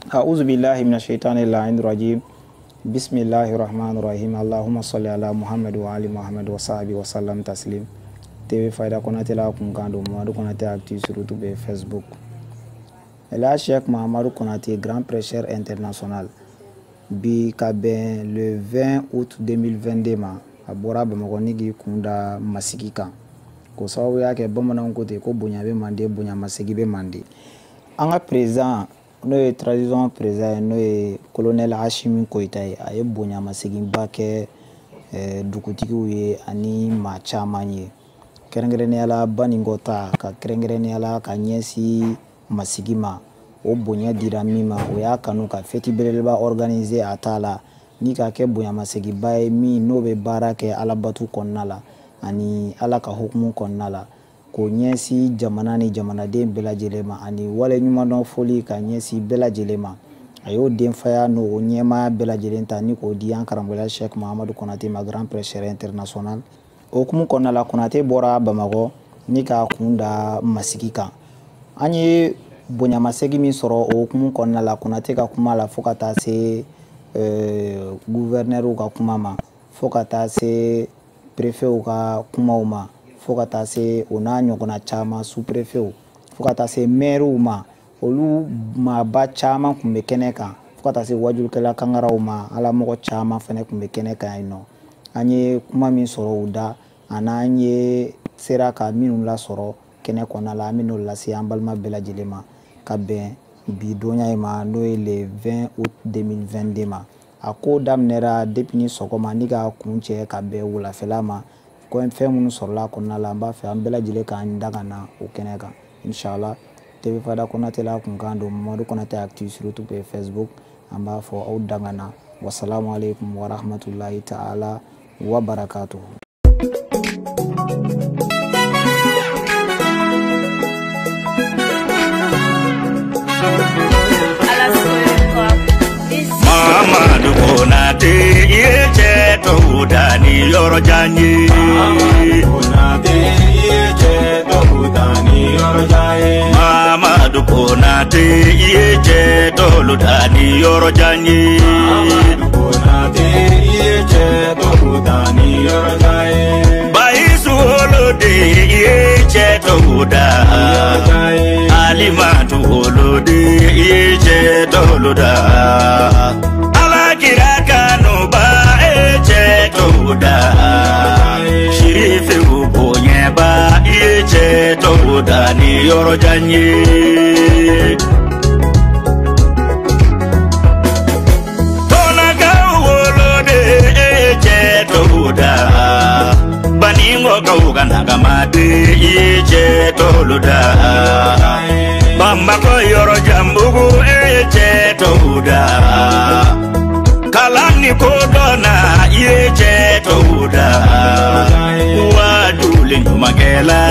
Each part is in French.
أعوذ بالله من الشيطان اللعين الرجيم بسم الله الرحمن الرحيم اللهم صل على محمد وعلى محمد وصحبه وسلم تسليم TV Fayda Konaté la kunkando Mamadou Konaté actif sur YouTube et Facebook. Et là Cheikh Mahamadou Konaté, grand prêcheur international. Bi kaben le 20 août 2022 ma abora Bamako nigi kunda masigi kan. Ko sababu yake bamanan kote ko bonya be mande bonya masigi be mande. Anga président no ye tradition président no ye colonel Hashimi Koita aye bonya masigi bake dukutigiw ye ani ma caman ye. Kɛrɛnkɛrɛnnenya baningota ka kɛrɛnkɛrɛnnenya la ka ɲɛsi masigi ma o bonya dira min ma o y'a kanu ka fête belebeleba organiser a ta la ni ka kɛ bonyamasegiba ye min n'o bɛ baara kɛ alabatu kɔnɔna la ani ala ka hukumu kɔnɔna la k'o ɲɛsi jamana ni jamanaden bɛɛ lajɛlen ma ani wale ɲumandɔn foli ka ɲɛsi bɛɛ lajɛlen ma a y'o denfaya n'o ɲɛmaya bɛɛ lajɛlen ta ni k'o di an karamɔgɔya Cheikh Mahamadou Konaté ma grand prêcheur international. Okumu kɔnɔna la Konaté bɔra Bamako ni ka kunda masigi kan. An ye bonyamasegi min sɔrɔ o okumu kɔnɔna la Konaté ka kuma la fo ka taa se gouverneur ka kuma ma, fo ka taa se préfet ka kumaw ma, fo ka taa se o n'a ɲɔgɔnna caman sous préfet, fo ka taa se maire ma, olu maaba caman kun bɛ kɛnɛ kan, fo ka taa se wajulukɛla kangaraw ma, ala mɔgɔ caman fɛnɛ kun bɛ kɛnɛ kan yen nɔ. An ye kuma min sɔrɔ u da an ye sera ka minnu lasɔrɔ kɛnɛ kɔnɔna la an bɛn'o lase an balima bɛɛ lajɛlen ma ka bɛn bi donya in ma n'o ye le 20 août 2022 ma. A ko daminɛra depuis ni sɔgɔma ni ka kun cɛ ka bɛn wulafɛla ma ko fɛn minnu sɔrɔla kɔnɔna la an b'a fɛ an bɛɛ lajɛlen k'an da ka na o kɛnɛ kan inshallah. TV Fayda Konaté la kunkan don Mamadou Konaté actif sur YouTube et Facebook. An b'a fɔ aw dangana. Wassalamu alaikum wa rahmatullahi ta'ala wa barakatuh. Mahamadou Konaté yeche to dani yoro janyi. Konaté yeche to dani yoro janyi. Mahamadou Konaté yeche to dani yoro janyi. Konaté yeche to dani yoro janyi. Baisu olode yeche to da. Alimatu olode yeche to da. Shirife ubonye ba iye toda ni yoro janyi. Tona gawolode eche toda baningo kawuga nagamade iye toda bambako yoro jambugu eche toda kalani kodona yeche toda wadule magela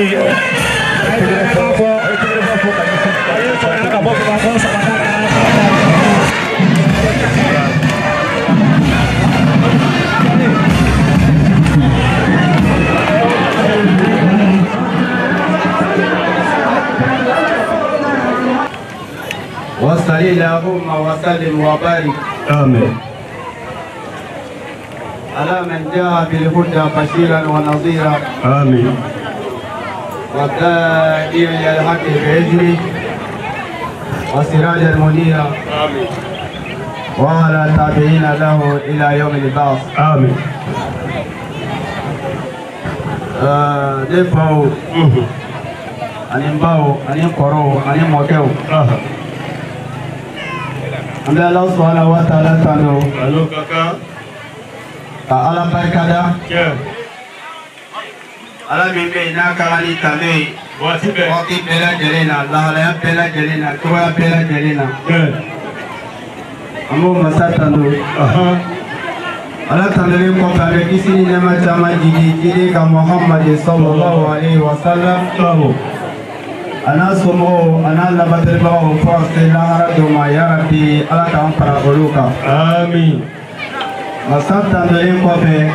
وصل اللهم وسلم وبارك آمين على من جاء بالهدى بشيرا ونظيرا آمين والداعي إلى الحق بإذنه وسراجا منيرا آمين وعلى التابعين له إلى يوم البعث آمين دفعوا أن ينبعوا أن ينقروا أن يموتوا أن الله سبحانه وتعالى تنو ألو كاكا على بركة كيف على من بيننا كغني تبي واتبع وقت بلا جلينا الله لا بلا جلينا كوا بلا جلينا كيف أمو مساتندو على تندري كوفا بكيسي نما جما جدي كمحمد صلى الله عليه وسلم أنا سمو أنا لبتر باو فرس لا دوما يا ربي على كم فرقولوكا آمين مساتندري كوفا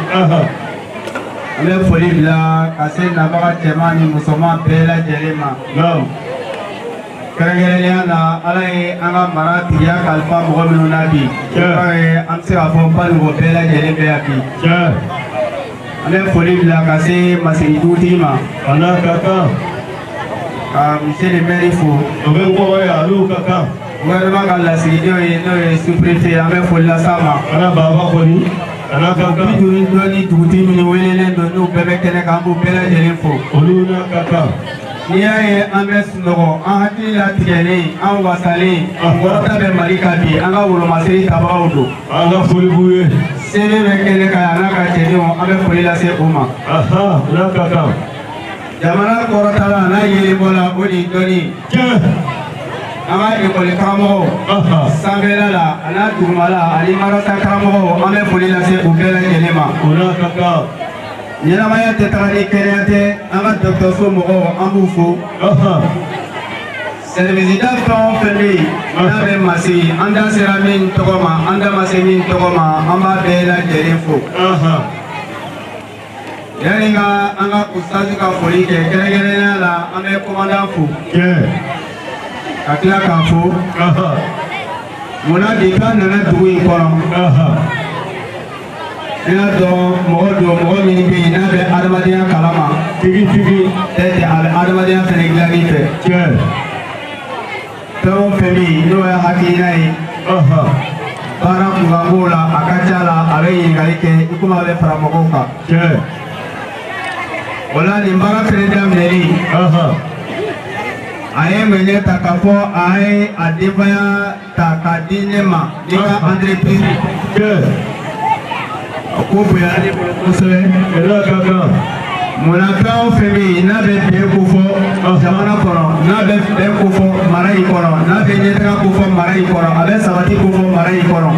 أنا فولي بلا كسي نبغى جماني مسلمان بلا جليما نعم كرجلنا على أنا مرات يا كالفا مغمن نبي كرجل أمسي أفهم بالو بلا جلي بيابي أنا فولي بلا كسي مسيدوتي ما أنا كاكا Monsieur le maire faut أبغى قوي ألو كاكا gouvernement kala sigidio no sous-préfet amé folla sama أنا بابا خوني أنا كاكا biduni doni duguti mini welelen do no bebe kene kambu bela jelen fo أولونا كاكا ni y'a ye an bɛ sunɔgɔ an hakili latigɛlen an wasalen kɔrɔta bɛ mali ka bi an ka wolomasiri tabagaw don أنا فولي بوي sebe bɛ kɛnɛ ka yan n'a ka cɛdenw an bɛ foli lase u ma أنا كاكا jamana kɔrɔtala n'a yelebɔla o de dɔnni كيف an ka ekɔli karamɔgɔw sanfɛla la a n'a dugumala ani marasa karamɔgɔw an bɛ foli lase u bɛɛ lajɛlen ma أنا كاكا ɲɛnamaya tɛ taga ni kɛnɛya tɛ an ka dɔgɔtɔrɔso mɔgɔw an b'u fo sɛrivisida fɛn o fɛn bɛ yen n'a bɛ masi an da sera min tɔgɔ ma an da ma se min tɔgɔ ma an b'a bɛɛ lajɛlen fo yanni ka an ka ustazi ka foli kɛ kɛrɛnkɛrɛnnenya la an bɛ kɔmandan fo ka tila k'a fo munna depuis an nana dugu in kɔnɔ i y'a dɔn mɔgɔ don mɔgɔ min bɛ yen n'a bɛ adamadenya kalama tigitigi tɛ a bɛ adamadenya fɛnɛ dilanni fɛ fɛn o fɛn bɛ yen n'o ye hakilina ye baara kunkan b'o la a ka ca la a bɛ ɲininkali kɛ i komi a bɛ fara mɔgɔw kan o la nin baara fɛnɛ daminɛli a ye ŋɛɲɛ ta k'a fɔ a ye a denbaya ta k'a di ne ma ni ka entreprise ko bonya ne bolo kosɛbɛ munna fɛn o fɛn bɛ yen n'a bɛ bɛn ko fɔ jamana kɔnɔ n'a bɛ bɛn ko fɔ mara in kɔnɔ n'a bɛ ɲɛtaga ko fɔ mara in kɔnɔ a bɛ sabati ko fɔ mara in kɔnɔ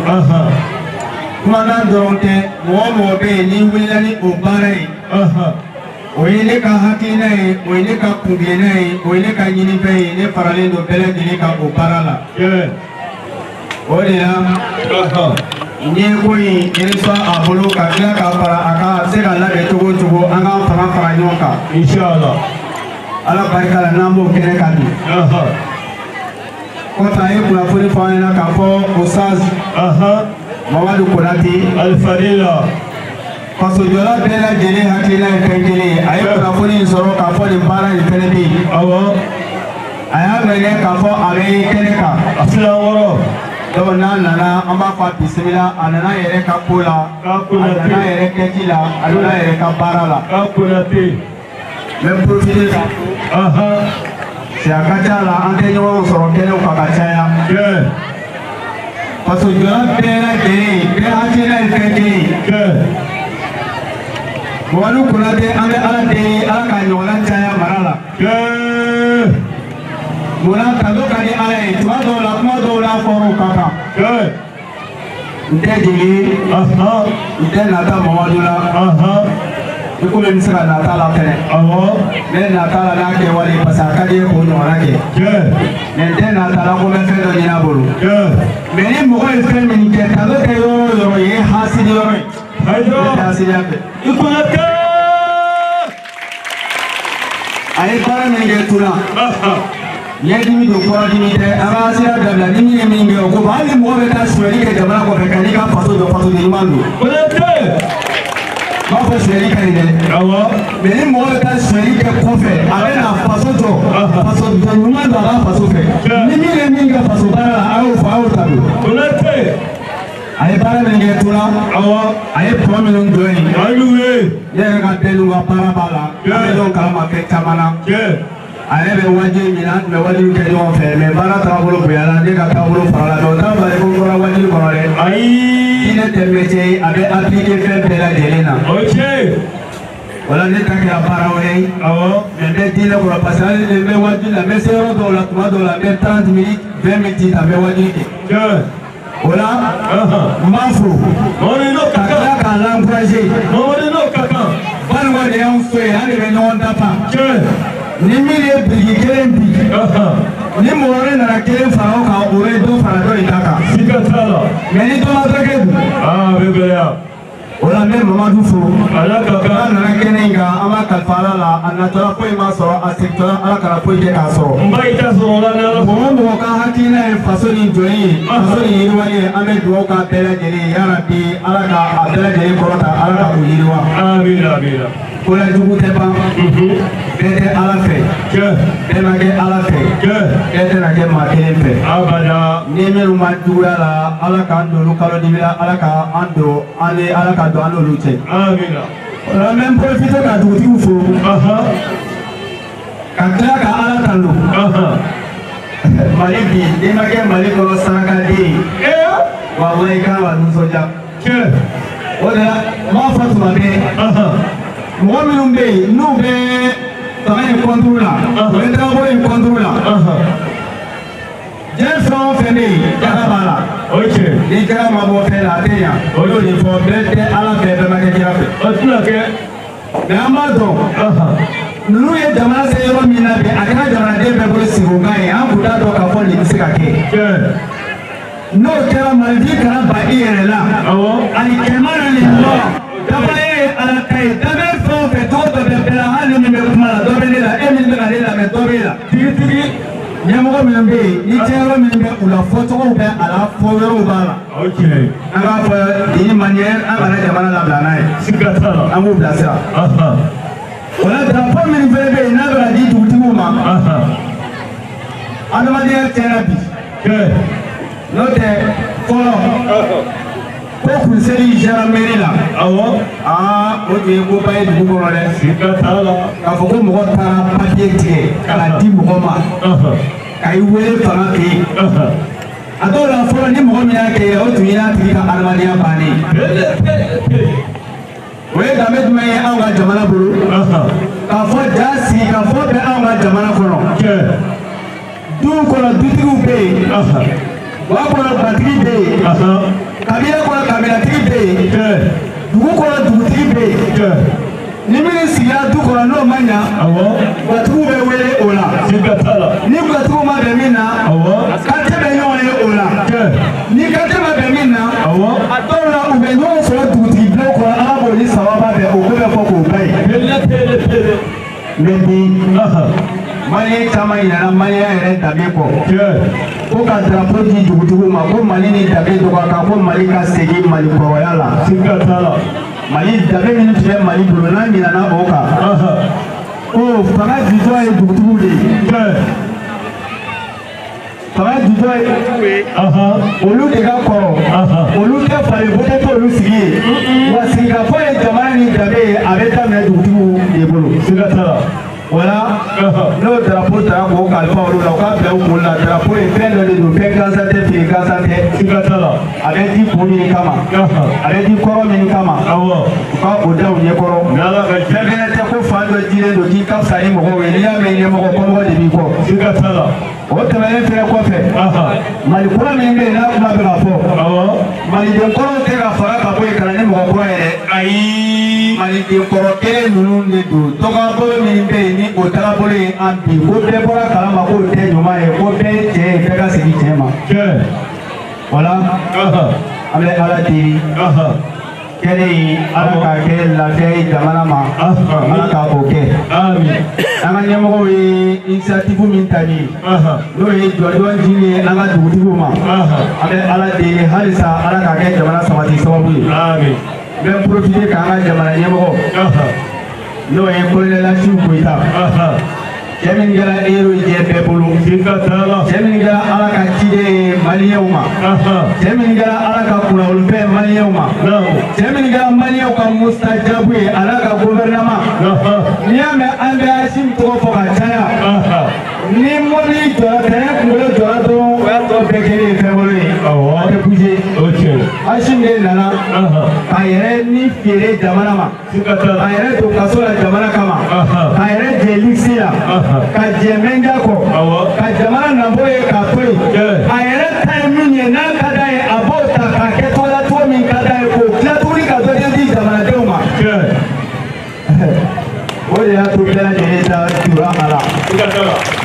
kumakan dɔrɔn tɛ mɔgɔ mɔgɔ bɛ yen n'i wulila ni o baara ye o ye ne ka hakilina ye o ye ne ka kungilenna ye o ye ne ka ɲinifɛn ye ne faralen don bɛɛ lajɛlen ka o baara la o de la n ye ko in élection a bolo ka tila ka fara a ka se ka labɛn cogo o cogo an k'an fanga fara ɲɔgɔn kan Inshallah ala barika la n'an b'o kɛnɛ ka bi kɔfɛ a ye kunnafoni fɔ an ɲɛna k'a fɔ Osaz Mamadu Konate Alfarila fasojɔla bɛɛ lajɛlen hakilina ye fɛn kelen ye a ye kunnafoni in sɔrɔ k'a fɔ nin baara in fɛnɛ bɛ yen a y'a mɛnɛ k'a fɔ a bɛ kɛnɛ kan a filan wɔɔrɔ donc n'a nana an b'a fɔ a bisimila a nana yɛrɛ ka ko la a nana yɛrɛ kɛji la a nana yɛrɛ ka baara la k'a Konate n bɛ profiter k'a fɔ c'est a ka ca la an tɛ ɲɔgɔn sɔrɔ kɛnɛw kan ka caya fasojɔla bɛɛ lajɛlen bɛɛ hakilina ye fɛn kelen ye Mamadu Konate an bɛ ala deli ala ka ɲɔgɔnna caya mara la munna kado ka di ala ye tuma dɔw la kuma dɔw la fɔr'o ka kan n tɛ jigin n tɛ nata Mamadu la i ko bɛ se ka nata la fɛnɛ ne nata la n'a kɛwale parce que a ka di ye k'o ɲɔgɔnna kɛ mais n tɛ nata la ko n bɛ fɛn dɔ ɲini a bolo mais ni mɔgɔ ye fɛn min kɛ kalo kɛ yɔrɔ o yɔrɔ ye hasidi yɔrɔ ye ne tɛ hasidiya fɛ i kunna kɛ a ye baara min kɛ tuna ɲɛdimi don kɔrɔdimi tɛ an ka hasidiya dabila ni min ye min kɛ o ko hali mɔgɔ bɛ taa sonyɛli kɛ jamana kɔfɛ ka n'i ka faso dɔn faso den ɲuman don m'a fɔ sonyɛli ka ɲi dɛ mais ni mɔgɔ bɛ taa sonyɛli kɛ kɔfɛ a bɛ na faso jɔ faso dɔn ɲuman don a ka faso fɛ ni min ye min kɛ faso baara la a y'o fɔ a y'o ta don a ye baara min kɛ tuna a ye tuma minnu jɔ yen ne yɛrɛ ka bɛɛ n'u ka baara b'a la an bɛ ɲɔgɔn kalama fɛn caman na a yɛrɛ bɛ wajibi min na an tun bɛ wajibi kɛ ɲɔgɔn fɛ mais baara taabolo bonyana ne ka taabolo fara la mais o t'a bali ko n bɔra wajibi kɔnɔ dɛ diinɛ tɛ métier ye a bɛ appliquer fɛn bɛɛ lajɛlen na wala ne ta kɛra baara wɛrɛ ye mais n bɛ diinɛ kɔrɔ parce que hali ni n bɛ wajibi la n bɛ se yɔrɔ dɔw la tuma dɔw la n bɛ 30 minutes 20 minutes ta n bɛ wajibi kɛ o la n b'a fo ka tila k'a l'encourager banikɔ de y'anw so ye an de bɛ ɲɔgɔn dafa ni min ye biriki kelen bi ni mɔgɔ wɛrɛ nana kelen fara o kan o bɛ dɔ fara dɔ in ta kan mais ni dɔ ma dɔ kɛ dun o la n bɛ Mamadu fo n'a nana kɛnɛ in kan an b'a kalifa Ala la a natɔla foyi ma sɔrɔ a segintɔla Ala kana foyi kɛ k'a sɔrɔ mɔgɔ o mɔgɔ ka hakilina ye faso nin jɔli ye faso nin yiriwali ye an bɛ dugawu k'a bɛɛ lajɛlen ye yarabi Ala ka a bɛɛ lajɛlen kɔrɔta Ala ka o yiriwa ko la jugu tɛ ban bɛɛ tɛ Ala fɛ bɛɛ ma kɛ Ala fɛ bɛɛ tɛna kɛ maa kelen fɛ ni minnu ma juguya la Ala k'an don olu kalo dibi la Ala k'an don an ni Ala ka don an n'olu cɛ o la n bɛ n profiter ka dugutigiw fo ka tila ka Ala tanu Mali bi n'i ma kɛ Mali kɔnɔ sarakaden ye walahi i kan ka nisɔndiya o de la n b'a fɔ tuma bɛɛ mɔgɔ minnu bɛ yen n'u bɛ fanga in contre la u bɛ tagabolo in contre la diɲɛ fɛn o fɛn bɛ yen jaga b'a la ni jaga ma bɔ fɛn la a tɛ ɲa o y'o de fɔ bɛɛ tɛ Ala fɛ bɛɛ ma kɛ kira fɛ mais an b'a dɔn ninnu ye jamana se yɔrɔ min na bi a kɛra jamanaden bɛɛ bolo sigikan ye an kun t'a dɔn k'a fɔ nin bɛ se ka kɛ n'o kɛra malifin kana ba i yɛrɛ la ani kɛmɛ na nin lɔ dafa ye Ala ta ye dabe fɛn o fɛn tɔgɔ dɔ bɛ bɛɛ la hali min bɛ kuma la dɔ bɛ ne la e min bɛ ka ne lamɛn dɔ b'e la tigitigi ɲɛmɔgɔ minnu bɛ yen ni cɛyɔrɔ minnu bɛ u la fɔcogow bɛ a la fɔ yɔrɔw b'a la an b'a fɔ d'une manière an kana jamana labila n'a ye an b'u bilasira o la drapeau minnu fɛnɛ bɛ yen n'a bɛ ka di dugutigiw ma adamadenya tiɲɛna bi n'o tɛ fɔlɔ ko kunseli jara mairie la o tun ye koba ye dugu kɔnɔ dɛ k'a fɔ ko mɔgɔ taara papier tigɛ ka na di mɔgɔ ma ka i wele fanga fɛ yen a dɔw la fɔlɔ ni mɔgɔ min y'a kɛ o tun ye n'a tigi ka adamadenya bannen o ye danbe jumɛn ye anw ka jamana bolo k'a fɔ ja sigi ka fɔ bɛ anw ka jamana kɔnɔ duw kɔnɔ dutigiw bɛ yen wa kɔnɔ gatigi bɛ yen kabila kɔnɔ kabilatigi bɛ yen dugu kɔnɔ dugutigi bɛ yen ni minnu sigira du kɔnɔ n'o ma ɲa gatigiw bɛ wele o la ni gatigiw ma bɛn min na kate bɛ ɲɔgɔn ye o la ni kate ma bɛn min na a dɔw la u bɛ ɲɔgɔn sɔrɔ dugutigi bulon kɔnɔ Ala b'o ni sababa bɛn o ko bɛ fɔ k'o ba ye mais bi maliyɛn caman ɲinɛna maliyɛn yɛrɛ danbe kɔ ko ka drapeau di dugutigiw ma ko Mali ni danbe dɔgɔya ko Mali ka segin Mali kɔrɔya la Mali danbe minnu tun bɛ Mali bolo n'a ɲinɛna o kan ko fanga jujɔ ye dugutigiw de ye fanga jujɔ ye dugutigiw ye olu de ka kɔrɔ olu tɛ falen vote tɛ olu sigi ye wa sigikafɔ ye jamana ni danbe ye a bɛ daminɛ dugutigiw de bolo Voilà, le drapeau de la Boca, le drapeau est plein de nous, fait Gaza, avec 10 premiers Kama, avec 10 corps Minikama, pas au down Yekoro. J'ai bien été pour faire le dîner de qui comme ça, il me revient, mais il me reprend des bicots. Autre manière, faire quoi faire? Malikoura Mingé, là, vous m'avez rapport. Malikoura, c'est la fois qu'à vous, quand même, vous croyez. Aïe, Malikoura, quel est le nom de tout? Togabo Mingé, ni au Taraboli, Ampi, vous devez voir Kalamako, Ténuma, et vous devez faire ce qui t'aime. Voilà, avec Alati. Quelle est la fête de Manama? Alaka ok. Amen. Initiative Mintani. Nous y doit dire Nanga Douduma. Avec Alati, Harissa, Alaka, Jamana Samati Sawabi. Même profiter quand Jamana Yamo. Nous y colonel Choukuita. Jemingala Ero Jebulu. Jemingala Alaka Chide Malioma. Jemingala Alaka Kula Ulpe Malioma. Jemingala Malioka Mustajabwe Alaka Gouvernement. Niame Ande Ashim Toko Chaya. Ni Moni Joraten Kule Joraton Wato Bekeri February. Bouger. Ashim de Nana. Kayere ni Fire Jamanama. Kayere to Kasola Jamanakama. Kayere Jelixia. Kajemenga ko kajamana namboye kapoi ayere time ni na kadae abota ka ketola to min kadae ko klaturi ka do di jamana deuma oye ya to bela de ta tura ala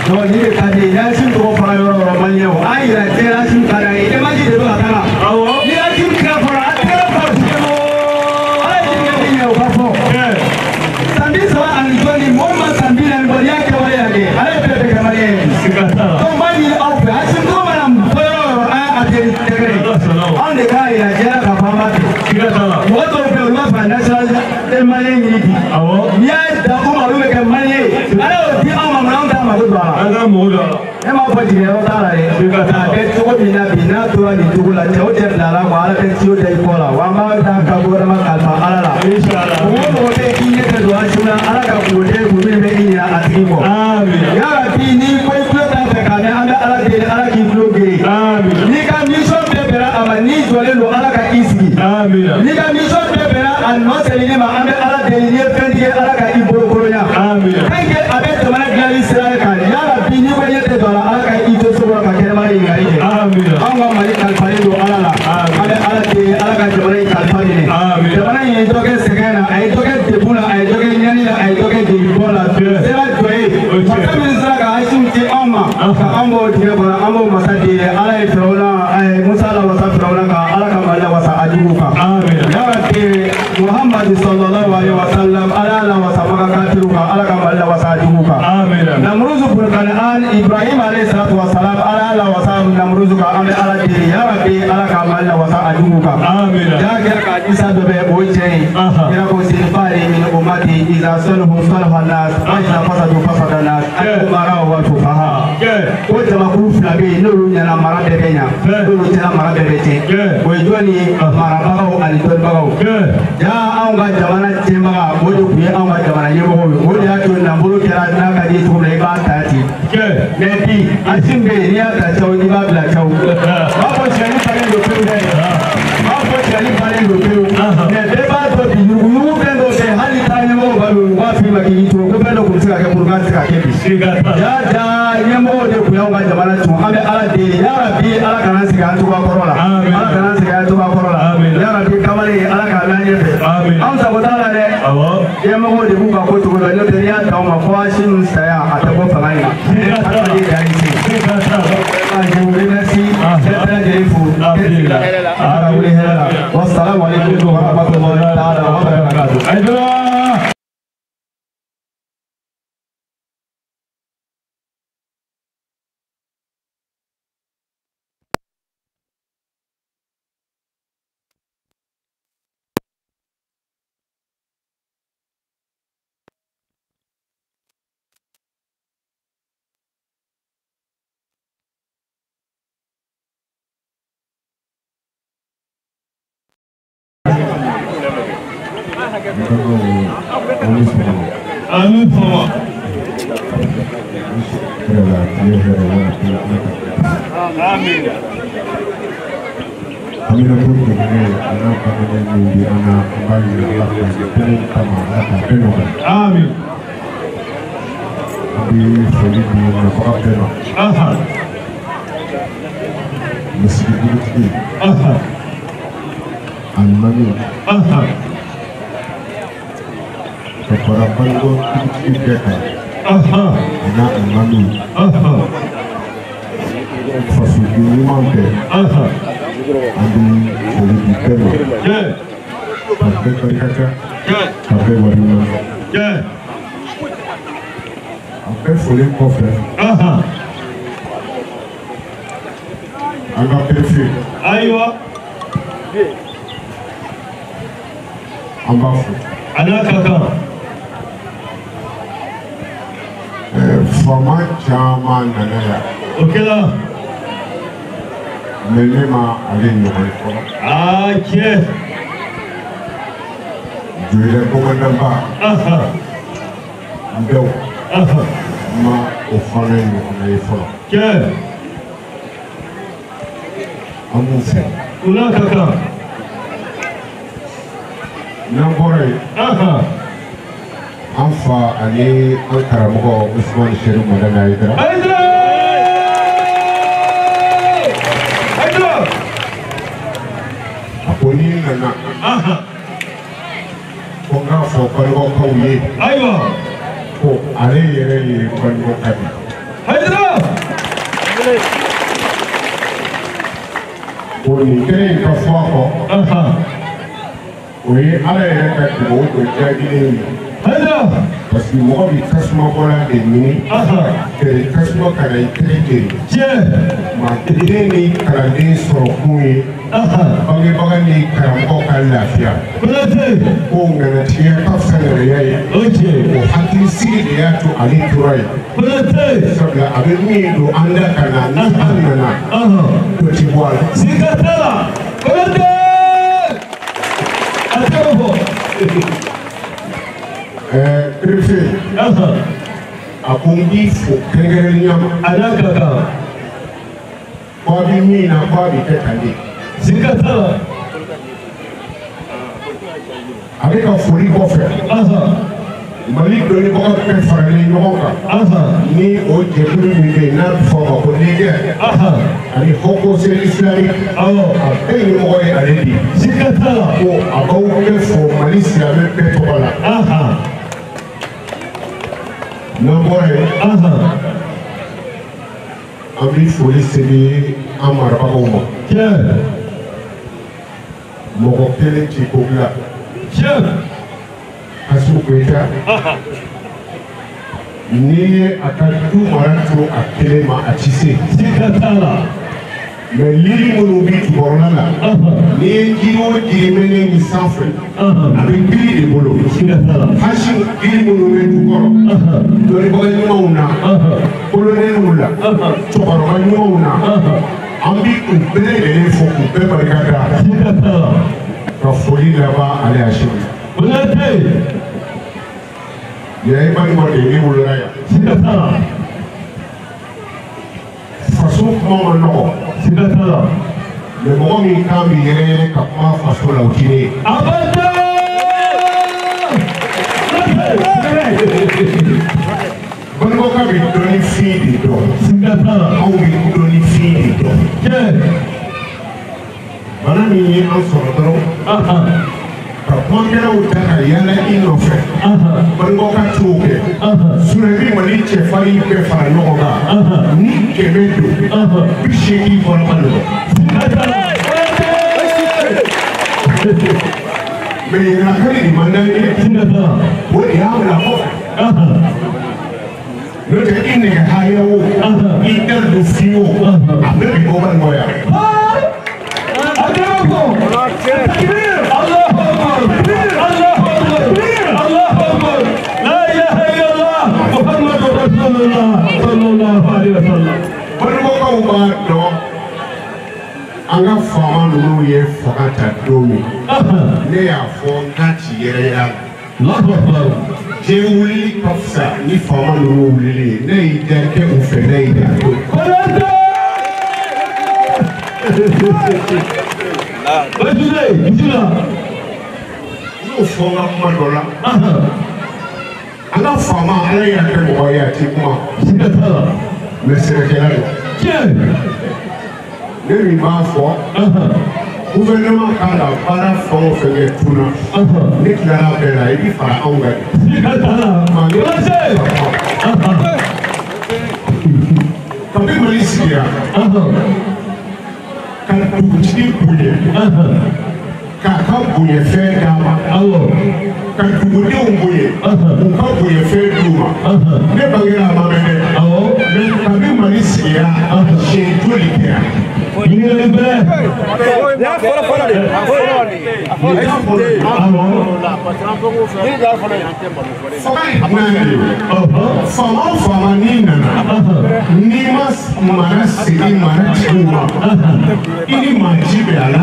no ni ka de ya sin to fara yo romanyo ayira te ya sin kadae de maji de ba kana ni ya sin ka fara atera fa mo ay ni ni o ka fo tambi so an joni mo ma tambi na bo ya ke wale ade ale pepe kamale to mani au pe asin to manam to a ade tegre on de kai ya jera ka fama woto pe o ma financial de male ni awo ya da ko ma be ke male ale o di ama ma on ta ma do ala ala mo do e ma fa jire o ta la e ta be to ko bi na to ni to la te o de la la ko ala ke ti o de ko la wa ma ta ka go ma ka fa ala la inshallah o mo de ki ne ke do asuna ala ka ko de ko be be ni a atimo amen ya bi ni ko ko ta fe ka ne anda ala de ala ki flo ge amen ni ka mission be bera ama ni jole lo ala ka isi amen ni ka mission be bera an no se ni ma anda ala de ni fe di ala ka iboro koro ya amen kange abe to mana gali sira ka ya bi ni ko yete do ala ka ito so ka ke ma ni ngai amen anga mali kalfari do ala la amen ala de ala ka jore kalfari ni amen jamana ye to ke segana ay to ke debula ay to ke nyani la ay to ke di bola sira joye makami sira ka ashim ti amma ka ambo ti bara ambo masadi ala e firawna ay musa la wasa firawna ka ala ka mala wasa ajibu ka amen ya rabbi muhammad sallallahu alaihi wasallam ala la wasa maka katiru ka ala ka mala wasa ajibu ka amen namruzu bin kanaan ibrahim alaihi salatu wasalam ala la wasa namruzu ka amen ala di ya rabbi ala ka mala wasa ajibu ka amen ya ger ka isa do be boje ya ko sin fari min ummati iza salhu salha nas wa iza fasadu fasada nas mara wa tufaha ko jama ku flabe no nyana mara de benya no tena mara de bete ko joni mara bagaw ali ton bagaw ya an ga jamana tema ko do ku an ga jamana yebo ko ya to na buru kira na ka di to le ba tati ne bi asimbe ni ata chaw ni ba bla chaw ba ko chani pare do pe ba ko chani pare do pe ne be ba to bi yu ben do se hali tani mo ba wa fi ma ki to ko ben do ku sika ke burga sika ke bi ya ja yemo de ku ya ga jamana to abe ala de ya rabbi ala kana sika to ba korola ala kana sika to ba korola ya rabbi kamale ala kana ne amen am sa bodala de awo yemo de ku ba ko to do ne de ya ta ma ko shin saya ata ko fa mai ata de ya ni sika ta ba je wuri merci c'est très fou wassalamu alaikum wa rahmatullahi ta'ala wa barakatuh Amin. Amin. Amina pun begini, anak kami ini anak kembali Allah dan kama akan penuh. Amin. Di sini di mana penuh. Aha. Meski begitu, Aha. Al-Mami, Aha. kepada panggung kita, Aha. anak Al-Mami, Aha. fasuki mante, Aha. andi sini penuh. Yeah. Sampai berkata, Yeah. sampai warna. Yeah. Sampai sulit kofe, Aha. agak perfect, Aywa. ambafu. Anak kakak. Fama caman nana ya, Okay lah. menema ale ɲɔgɔn kɔrɔ. Okay. Joyila komandanba, Aha. Ndao, Aha. ma o fana ye ɲɔgɔnna ye fɔlɔ. Okay. An b'u fɛ. Anak kakak. N'an bɔra yen, Aha. an fa ani an karamɔgɔ Usumani Seri Mɔdani Ayidara. Aydra. Aydra. A ko n'i nana Aha. ko n k'a fɔ Banikɔkaw ye Aywa. ko ale yɛrɛ ye Banikɔka de ye. Aydra. Ko nin kelen in ka fɔ a kɔ, Aha. o ye Ala yɛrɛ ka dugawu dɔ jaabinen ye. Aydra. Parce que mɔgɔ bɛ tasumabɔla de ɲini, Aha. kɛlɛ tasuma ka na i tɛgɛ jeni. Yeah. Maa den ni kalanden sɔrɔ kun ye Aha. bangebaga ni karamɔgɔ ka lafiya. Kulate. Ko ŋanatigɛ ka fisa ŋanaya ye. Okay. O hakilisigi de y'a to ale tora yen. Kulate. Sabula a bɛ min don an da ka na ni an nana Aha. dɔ ti bɔ a la. Sikatala. Kulate. Atabo. Perefe Aha. a ko n b'i fo kɛrɛnkɛrɛnnenya ma. Anak kakak. Ko a bɛ min na ko a bɛ kɛ tan de. Sikatala. Ale ka foli kɔfɛ Aha. Mali dɔnnibaga bɛɛ faralen ɲɔgɔn kan Aha. ni o jɛkulu min bɛ yen n'a bɛ fɔ a ma ko NIGER Aha. ani Haut Conseil islamique Awɔ. a bɛɛ ɲɛmɔgɔ ye ale de ye. Sikatala. Ko a b'aw bɛɛ fo Mali silamɛ bɛɛ tɔgɔ la. Aha. N'an bɔra yen Aha. an bɛ foli segi an marabagaw ma. Yeah. Mɔgɔ kelen tɛ ko bila. Chef. Assou Goïta n'i ye a ka du mara to a kelen ma a ti se. Sikatala. Mais yiri minnu bɛ jukɔrɔla la Aha. n'i ye jiri o jiri mɛnɛ min sanfɛ Aha. a bɛ gili de bolo. Sikatala. Hasi gili minnu bɛ jukɔrɔ Aha. dɔnnibaga ɲumanw na Aha. kolonɛliw la Aha. cɛkɔrɔba ɲumanw na Aha. an bɛ u bɛɛ lajɛlen fo k'u bɛɛ barika da Sikatala. ka foli laban ale Hasimu. Kulate. Yɛrɛ Banikɔ de ye ne wolola yan. Sikatala. Faso kuma ma nɔgɔ. Sikatala. Mais mɔgɔ min kan bɛ yɛrɛyɛrɛ ka kuma faso la o ti ne ye. Abada. Banikɔka bɛ dɔnnifin de dɔn. Sikatala. Anw bɛ dɔnnifin de dɔn. Yeah. Bana min ye an sɔrɔ dɔrɔn Aha. ka kumakɛlaw ta ka yala i nɔfɛ. Aha. Banikɔka t'o kɛ. Aha. Sunjata Mali cɛfarin bɛɛ fara ɲɔgɔn kan. Ni 100 don Aha. 80 fɔlɔ ka nɔgɔ. Sikatala. Mais ɲininkalikali de man d'an ye. Sikatala. O de y'a bila kɔfɛ. Aha. N'o tɛ i nɛgɛ haya o i da don fiye o a bɛɛ bɛ bɔ Banikɔ yan. Adabo. Takbir. Allahu Akbar. Allahu Akbar. Allahu Akbar. La ilaha illallah. Muhammadur Rasulullah sallallahu alaihi wasallam. Banikɔkaw b'a dɔn an ka faama ninnu ye fanga ta don min Aha. ne y'a fɔ n k'a ti yɛrɛ yɛrɛ Allahu Akbar. wuli ka fisa ni faama ninnu wulili ne y'i da kɛ u fɛ ne y'i da to. N'o fɔ n ka kuma dɔ la an ka faama ala y'a kɛ mɔgɔ ye a tɛ kuma mɛ sɛnɛkɛla don ne min b'a fɔ gouvernement kan ka baara fɛn o fɛn kɛ tuna ne tilara bɛɛ la i bɛ fara anw kan kabi Mali sigira ka dugutigi bonya k'a ka bonyafɛn d'a ma ka dugudenw bonya k'u ka bonyafɛn d'u ma ne bangera a ma mɛn dɛ mɛ kabi Mali sigira siɲɛ joli kɛra. Faama faama n'i nana n'i ma mara segin mara tigiw ma i ni maa ji bɛ a la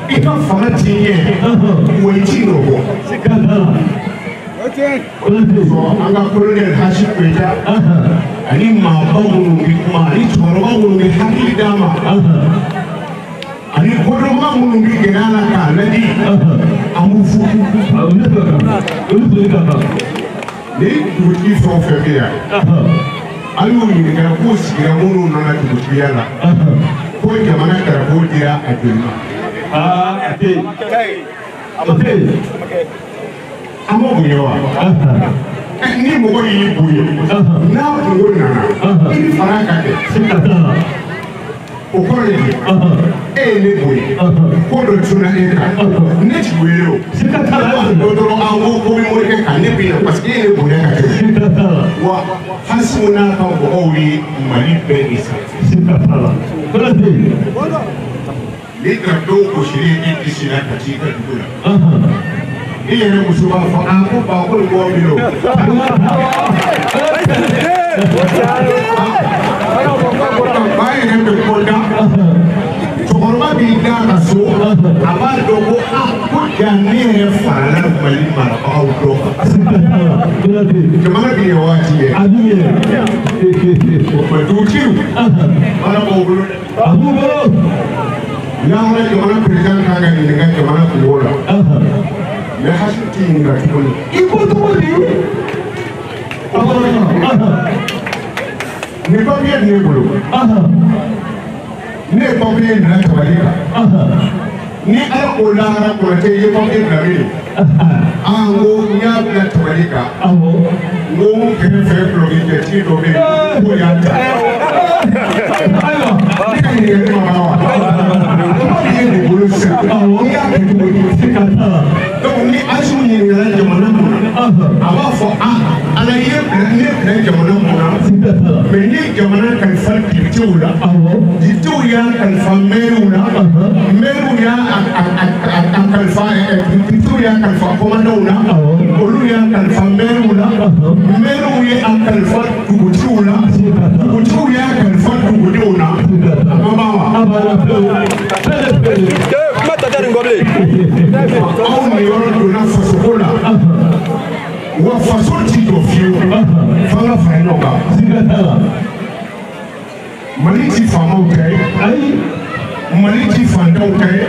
i ka fanga t'i ɲɛ wa i t'i nɔbɔ. An ka colonel Hasi Koyita ani maaba minnu bɛ kuma ani cɛkɔrɔba minnu bɛ hakili d'a ma ani kodɔnba minnu bɛ gɛrɛ a la k'a ladi an b'u fo. Ni dugutigi fɛn o fɛn bɛ yan an y'u ɲininka k'u sigira minnu nana dugutigiya la ko jamana garabo dira a joli ma. An ma bonya wa ni mɔgɔ y'i bonya n'a kungo nana i bɛ fara ka kɛ o kɔrɔ ye e ye ne bonya ko dɔ tunna e kan ne ti wele o dɔ dɔrɔn an ko bɛ morikɛ kan ne bɛ yan parce que e ye ne bonya ka kɛ wa Hasimu n'a ka mɔgɔw ye Mali bɛɛ de sa. Ni garibuw gosili i disi la ka t'i ka dugu la. I yɛrɛ muso b'a fɔ a ko ba ko nin bɔ min o. Ba yɛrɛ bɛ kɔnda cɛkɔrɔba b'i da a ka so a b'a dɔn ko ko ja ne yɛrɛ farala Mali marabagaw dɔ kan. Jamana bɛ ɲɛ waati yɛ. Mɛ dugutigiw baara b'aw bolo dɛ. N'an ka jamana président kan ka ɲininka jamana kungo la. Mais Hasi t'i ɲininka tuguni. I ko cogo di? Ni papier ne bolo. Ne ye papier minɛ tabali kan. Ni Ala ko lahara Konate i ye papier bila min? N ko n y'a bila tabali kan. N ko n kɛrɛfɛ bulɔkijɛtigi dɔ bɛ yen k'o y'a ta. Ayiwa ne ka ɲininkali ma ban wa? Papier de bolo sisan. N'i y'a kɛ cogo di? Donc ni Hasimu ɲininkala jamana mun na a b'a fɔ Ala ye ne bila jamana mun na mais n ye jamana kalifa dibitew la dibitew y'a kalifa mɛriw la mɛriw y'a kalifa dibitew y'a kalifa kɔmandanw la olu y'a kalifa mɛriw la mɛriw ye a kalifa dugutigiw la dugutigiw y'a kalifa dugudenw na a ma ban wa. Anw ni yɔrɔ donna fasoko la wa faso ti jɔ fiyewu f'an ka fara ɲɔgɔn kan. Mali ti faamaw ta ye Mali ti fantanw ta ye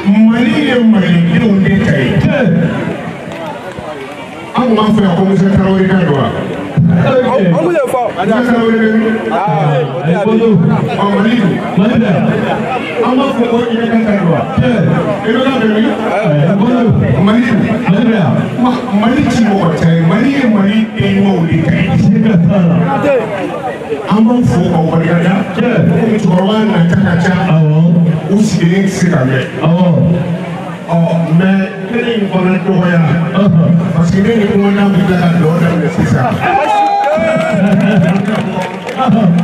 Mali ye malidenw de ta ye. An kun b'a fɛ yan ko Musa Tarawele ka don wa? Musa Tarawele bɛ min? Mali don. An b'a fɔ ko IBK ka don wa? IBK bɛ min? Mali don. Mali ti mɔgɔ ta ye Mali ye Mali den ɲumanw de ta ye. An b'aw fo k'aw barikada komi cɛkɔrɔba nata ka ca u sigilen tɛ se ka mɛn. Mais kelen in fana dɔgɔya parce que ne ni commandant bɛ tila ka dɔ daminɛ sisan.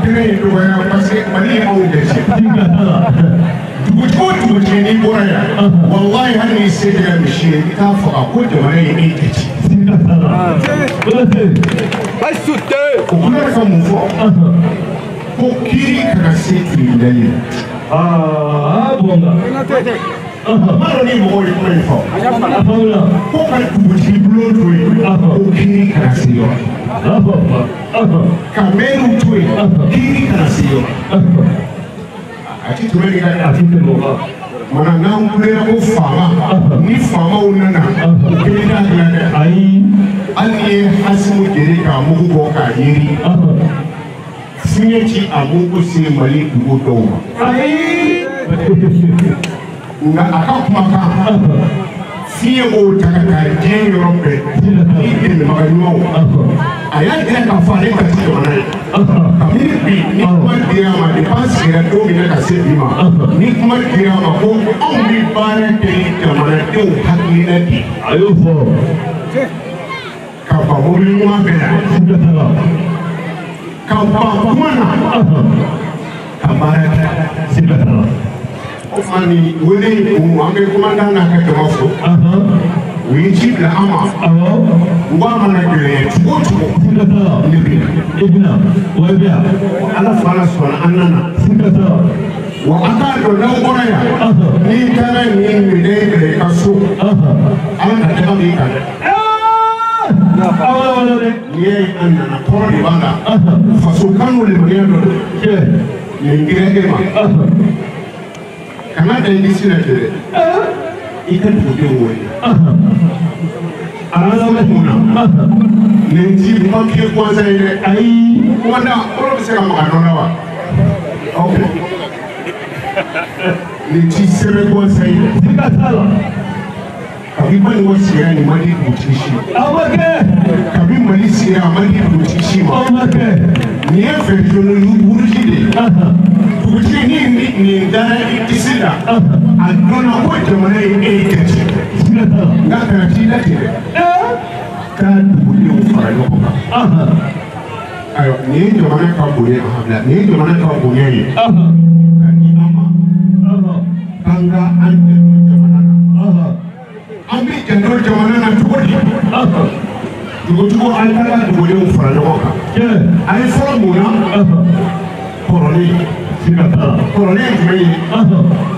Kelen in dɔgɔya parce que Mali ye anw dɛsɛ. Dugutigi o dugutigi n'i bɔra yan walahi hali n'i se kɛra misi ye i t'a faga ko jamana ye e dɛsɛ. O kuma ka mun fɔ ko kiiri kana se tribunal la. Maro ni mɔgɔw ye kuma in fɔ. Ko ka dugutigi bulon to yen, ko kiiri kana se yɔrɔ. Ka mɛriw to yen, kiiri kana se yɔrɔ. A ti tɛmɛ nin kan dɛ. A ti tɛmɛ o kan. Mana n'an kulela ko faama, ni faamaw nana, o kelen t'a dilan dɛ. Ayi. Hali ni ye Hasimu Jere k'a mugu bɔ k'a yeri. Fiɲɛ ci a mugu se Mali dugu dɔw ma. Ayi. Nka a ka kumakan fiɲɛ b'o ta ka taa diɲɛ yɔrɔ bɛɛ ni dɛmɛbaga ɲumanw a y'a jira k'a fɔ ale ka ti jamana ye kabini bi ni kuma dira a ma depuis sigira don min na ka se bi ma ni kuma dira a ma ko anw bɛ baara kɛ ni jamanadenw hakilina di a y'o fɔ ka ban mobili ɲuman bɛɛ la ka ban kuma na ka baara kɛ. O kuma ni wele kun an bɛ commandant n'a ka jama fo u ye ci bila an ma u b'a mana gɛlɛya cogo o cogo ne bɛ na Ala fana sɔnna an nana wa an k'a dɔn n'aw bɔra yan n'i taara nin minɛ yɛrɛ i ka so Ala ka daga b'i kan dɛ n'i ye an nana kɔrɔ de b'a la faso kan n'o lemaniya dɔ don nin gira e ma. Kana da yi sina tere ika dugudenw wele ala munna nin ti papier kwanza ye dɛ ayi kumanda kɔrɔ bɛ se ka maga dɔ la wa ok nin ti sɛbɛn kwanza ye dɛ siga t'a la kabi Mali wa sigira nin ma di dugutigi si ma aw ma kɛ kabi Mali sigira a ma di dugutigi si ma aw ma kɛ nin ye version burusi de ye dugutigi nin dara i disi la a dɔnna ko jamana ye e jate nka kana t'i lajɛ dɛ k'a dugudenw fara ɲɔgɔn kan ayiwa nin ye jamana ka bonya nin ye jamana ka bonya ye ka di an ma k'an ka an janto jamana na an bɛ janto jamana na cogo di dugutigiw an ka dugudenw fara ɲɔgɔn kan a ye fɔlɔ mun na kɔrɔlen kɔrɔlen ye jumɛn ye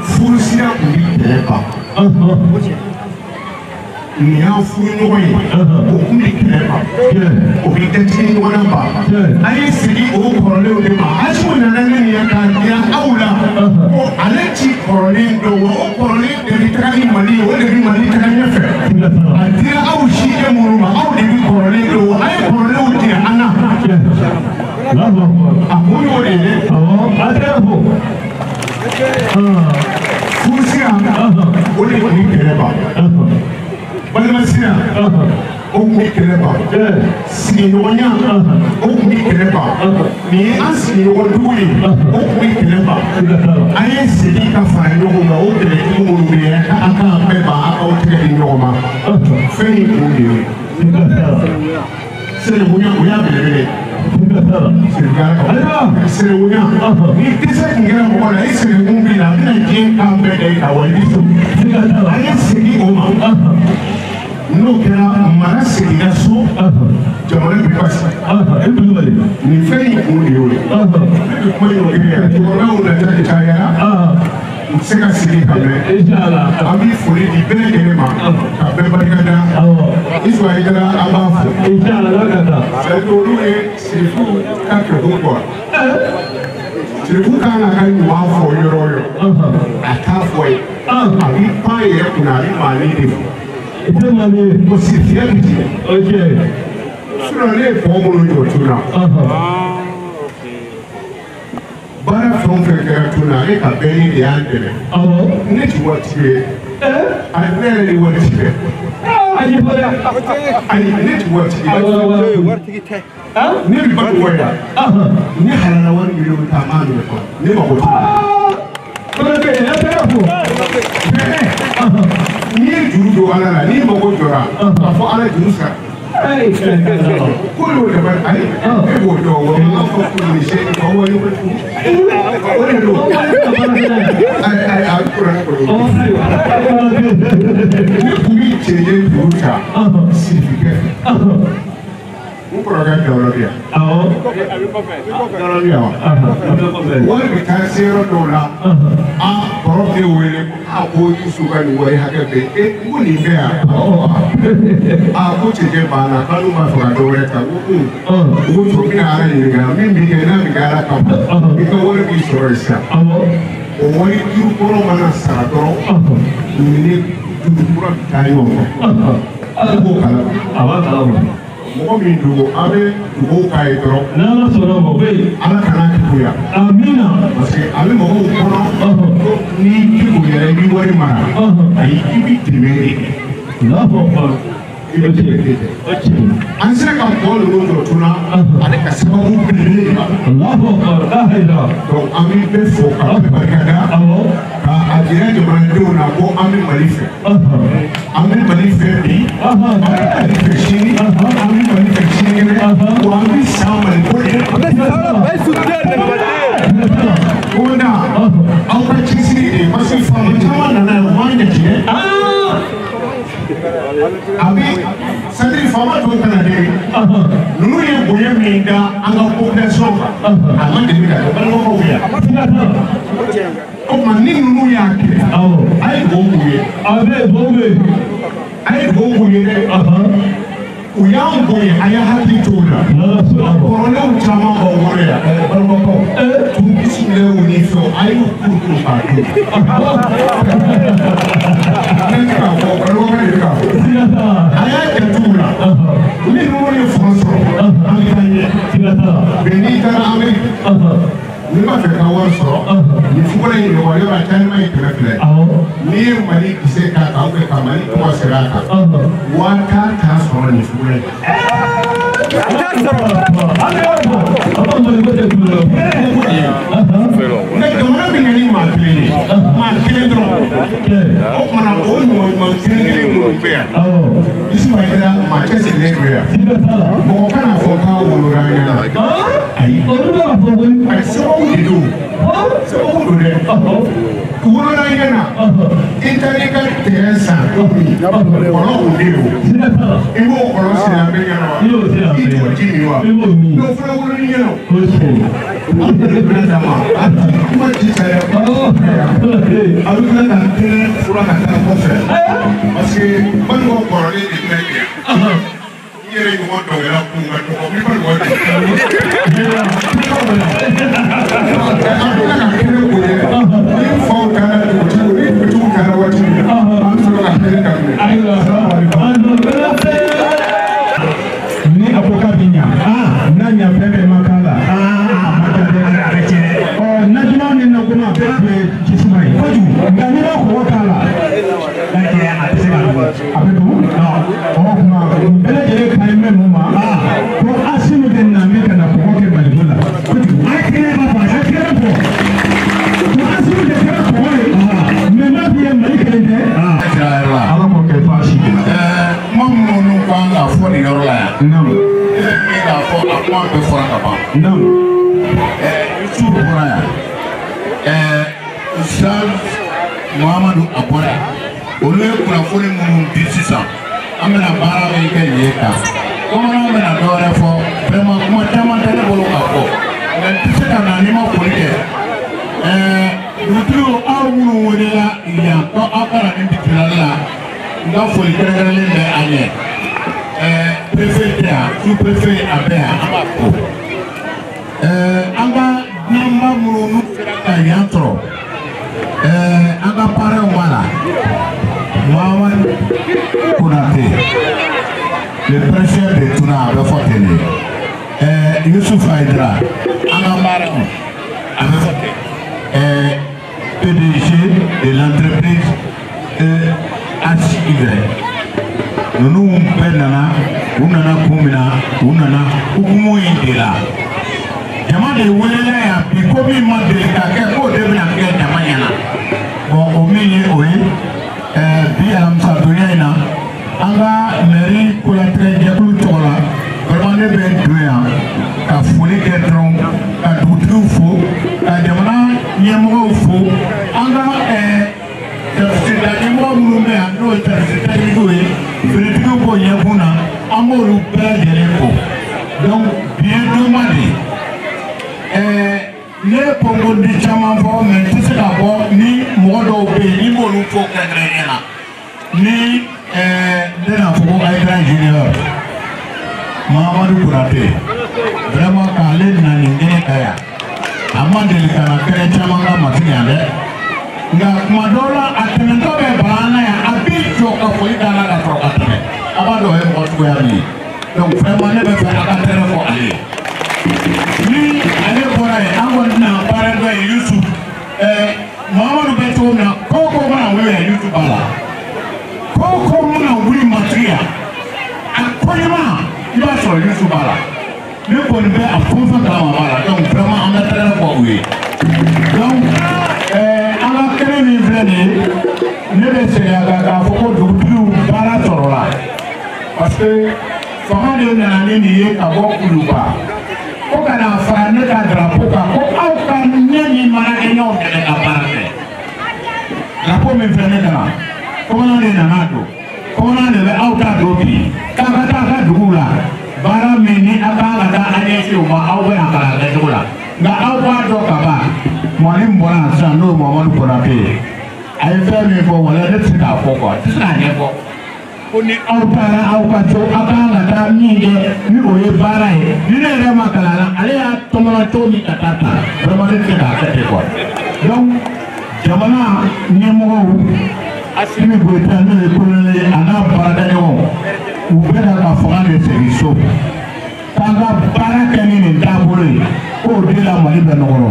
furusira tun bɛ kɛlɛ ban nin y'a furu ɲɔgɔn ye o tun bɛ kɛlɛ ban o bɛ datigi ɲɔgɔn na ban a ye segin o kɔrɔlenw de ma Hasimu nana ne nin ye k'a dira aw la ko ale ti kɔrɔlen dɔn wa o kɔrɔlen de bɛ taga ni Mali ye o de bɛ Mali taga ɲɛfɛ a dira aw sijɛ minnu ma aw de bɛ kɔrɔlen dɔn wa a ye kɔrɔlenw dira an na a kun y'o de ye a tɛ fɔ furusira o de tun bɛ kɛlɛ ban balimasira o tun bɛ kɛlɛ ban sigiɲɔgɔnya o tun bɛ kɛlɛ ban nin ye an sigiɲɔgɔn dugu ye o tun bɛ kɛlɛ ban an ye segin ka fara ɲɔgɔn kan o kɛlɛtigi minnu bɛ yen an k'an bɛɛ ban an k'aw tɛgɛ di ɲɔgɔn ma fɛn in kun de ye sinankunya o y'a belebele sinankunya ni dɛsɛ tun kɛra mɔgɔ la i sinankun b'i la a bɛna diɲɛ kan bɛɛ da i kan wa i bɛ so an ye segin o ma n'o kɛra mara seginna so jamana bɛ basi nin fɛn in kun de y'o ye ne bɛ kuma in o kɛ yan cɛkɔrɔbaw nata de cayara u tɛ se ka sigi ka mɛn an bɛ foli di bɛɛ lajɛlen ma ka bɛɛ barikada Ismaïla Jara an b'a fo c'est olu ye sirifu ka kɛkun kɔ sirifu kan ka ka ɲuman fɔ yɔrɔ o yɔrɔ a t'a fɔ ye a bɛ pan yɛrɛ kunna a bɛ maali de fɔ ko sirifiya bɛ tigɛ sinon ne ye mɔgɔ minnu jɔ tun na baara fɛn o fɛn kɛra tun na ale ka bɛn ni de y'an dɛmɛ ne ti waritigi ye ani ne yɛrɛ de waritigi bɛ ayi ne ti waritigi ye ne bɛ ba wari la ne halala wari min bɛ taa maa minɛ fɔlɔ ne mako t'o la n'i ye juru don ala la n'i mago jɔra k'a fɔ ala juru sara ko y'o dabali ayi e b'o dɔn wa n b'a fɔ ko nin se ka wari o de don ayi a kura kɔrɔ ne kun bɛ cɛnjɛ juru ta sirifikɛ n kɔrɔkɛ dawulo bɛ yan dawulo bɛ yan wa wari bɛ taa se yɔrɔ dɔw la kɔrɔ bɛ wele a ko Yusu ka nin wari hakɛ bɛ n ko nin bɛ yan a ko cɛcɛ banna k'ale ma fɔ ka dɔ wɛrɛ ta ko ko so bɛna Ala ɲininka min b'i kɛ n'a bɛ kɛ Ala kama i ka wari b'i sɔrɔ yen sisan o wari duuru kɔrɔ mana sara dɔrɔn ni duuru kura bɛ taa ɲɔgɔn fɛ ale b'o kalama a b'a kalama mɔgɔ min dogo an bɛ dugawu k'a ye dɔrɔn n'Ala sɔnna ma o bɛ yen Ala kana kekuya amina parce que a bɛ mɔgɔw kɔnɔ ni keko yɛrɛ i bɛ wari mara ayi i bɛ dɛmɛ de kɛ i bɛ dɛmɛ de kɛ an sera ka mɔgɔ ninnu jɔ tuna ale ka sababu belebele de b'a donc an bɛ bɛɛ fo ka bɛɛ barikada ka a jira jamanadenw na ko an bɛ Mali fɛ an bɛ Mali fɛ bi an bɛ Mali fɛ sini an bɛ Mali fɛ sinikɛnɛ wa an bɛ san Mali ko de ko na aw ka cɛsiri de parce que faama caman nana yan u b'an ɲɛtigɛ a bɛ c'est-à-dire faama dɔw kana dɛ ninnu ye bonya min da an ka population kan a ma deli ka kɛ balimaw yan o tuma ni ninnu y'a kɛ a ye dugawu k'u ye a ye dugawu k'u ye dɛ u y'an bonya a ye hakili to o la kɔrɔlenw caman b'aw wele yan balimaw tun bisimilalen u ni fɛnw a y'u kuru k'a dun ne tɛ k'a fɔ balimaw de k'a fɔ a y'a kɛ cogo la ni ninnu ye fanga sɔrɔ an bɛ taa ɲɛ mais n'i taara Amérique n'i b'a fɛ ka wari sɔrɔ nin fukɔrɔ in nɔgɔ yɔrɔ a caman ye 100 n'i ye Mali kisɛ k'a kan ka Mali tɔgɔ sɛbɛn a kan 1000 t'a sɔrɔ nin fukɔrɔ in ne jamana bɛ na ni maa kelen ye maa kelen dɔrɔn o kumana o ɲuman kelen minnu bɛ yan Ismaïla kɛra maa cɛsirilen don yan mɔgɔ kana fɔ k'a wolola an ɲɛna ayi sababu de don sababu don dɛ u wolola an ɲɛna i taara i ka terrain san kɔnɔ kun de don i b'o kɔlɔn siri an bɛ ɲɛna wa i t'o ji min wa n'o fana wolola ɲɛna an bɛ bɛrɛ d'a ma a kuma ji caya a bɛ tila ka kɛnɛ fura ka taa kɔfɛ parce que balimaw kɔrɔlen de filɛ kɛ i yɛrɛ ɲɔgɔn dɔgɔya kun ka dɔgɔ ni balimaw de an bɛ tila ka kɛnɛ ko ye ni faw taara dugutigi ni dugutigiw taara waati min na an bɛ sɔrɔ ka kɛnɛ daminɛ ni a ko k'a bɛ ɲa n'a ɲa fɛn bɛɛ ma k'a la najima ni nakoma bɛɛ tun ye jisuma ye kojugu nka n'i ma kɔgɔ k'a la a tɛ se ka dun a bɛ dun o kuma bɛɛ lajɛlen ka ɲi mɛ mun ma ko Asimu de nana min ka na kɔgɔ kɛ Maliko la kojugu a ye kɛnɛ ma fɔ a ye kɛnɛ fɔ ko Asimu de kɛra kɔgɔ ye mɛ n'a f'i ye Mali kelen tɛ Ala k'o kɛ baasi ye kuma minnu kan ka fɔ nin yɔrɔ la yan k'a fɔ a kuma bɛɛ fɔra ka ban Yusu bɔra yan Ustaz Muhamadu a bɔra olu ye kunnafoni minnu di sisan an bɛna baara min kɛ yen kan bamananw bɛna dɔ wɛrɛ fɔ vraiment kuma caman tɛ ne bolo ka fɔ nka n tɛ se ka na n'i ma foli kɛ dugutigiw aw minnu welela yan ko aw ka na nin bitirali la n ka foli kɛrɛnkɛrɛnlen bɛ an ɲɛ préfet tɛ yan sous-préfet a bɛ yan an b'a fo an ka namba minnu n'u sera ka yan sɔrɔ an ka parrain b'a la Mohamed Konate le préfet de Tuna a bɛ fɔ ten de Yusuf Aïdara an ka parrain a bɛ fɔ ten PDG de l'entreprise HY ninnu bɛɛ nana u nana kun min na u nana hukumu in de la jama de welela yan bi ko min ma deli ka kɛ k'o de bɛna kɛ jama ɲɛna bon o min ye o ye bi alamisa donya in na an ka mairie kolatigɛ jɛkulu tɔgɔ la vraiment ne bɛ don yan ka foli kɛ dɔrɔn ka dugutigiw fo ka jamana ɲɛmɔgɔw fo an ka service ɲɛmɔgɔ minnu bɛ yan n'o ye service technique ye finitigiw b'o ɲɛkun na an b'olu bɛɛ lajɛlen fo donc bientôt de ne ye pɔnkondi caman fɔ mais n tɛ se ka bɔ ni mɔgɔ fo kɛrɛnkɛrɛnnenya la ni ne n'a fɔ ko Aïdara ingénieur Mahamadou Konate vraiment k'ale na nin kɛnɛ ka yan a ma deli ka na kɛnɛ caman ka matigi yan dɛ nka kuma dɔw la a tɛmɛtɔ bɛ bala an na yan a b'i jɔ ka foli k'a la ka sɔrɔ ka tɛmɛ a b'a dɔn o ye mɔgɔ cogoya min ye donc vraiment ne bɛ fɛ a ka tɛrɛ fɔ ale ye ni ale bɔra yen an kɔni na baara dɔ ye Yusuf Mahamadou bɛ cogo min na ko mana wuli yan Yusuf b'a la ko mana wuli matigi yan a koɲuman i b'a sɔrɔ Yusuf b'a la ne kɔni bɛ a fɛn fɛn kalama b'a la donc vraiment an bɛ tɛrɛ fɔ u ye donc an ka kɛnɛ min filɛ nin ye ne bɛ segin a kan k'a fɔ ko dugutigiw baara sɔrɔla parce que fanga de nana ni nin ye ka bɔ Kuluba ko ka na fara ne ka drapeau kan ko aw ka ne ni baarakɛɲɔgɔnw dɛmɛ ka baara kɛ drapeau min filɛ ne kana kɔmɔnɔ de nana don kɔmɔnɔ de bɛ aw ta don bi k'a ka taa a ka duguw la baara min ni a kan ka taa an ɲɛsin o ma aw bɛ na kalan kɛcogo la nka aw b'a dɔn ka ban mɔni min bɔra yan sisan n'o ye Mahamadou Konate ye a ye fɛn min fɔ wala ne tɛ se k'a fɔ quoi tɛ se k'a ɲɛfɔ ko ni aw taara aw ka so aw kan ka taa min kɛ ni o ye baara ye ni ne yɛrɛ ma kalan na ale y'a tɔmɔnɔ cogo min ka taa ta vraiment ne tɛ se k'a kɛ ten quoi donc jamana ɲɛmɔgɔw Assimi Goïta n'o ye colonel ye a n'a baarakɛɲɔgɔnw u bɛ na ka fanga de segin so k'an ka baara kɛ ni nin taabolo ye k'o de la Mali bɛ nɔgɔrɔ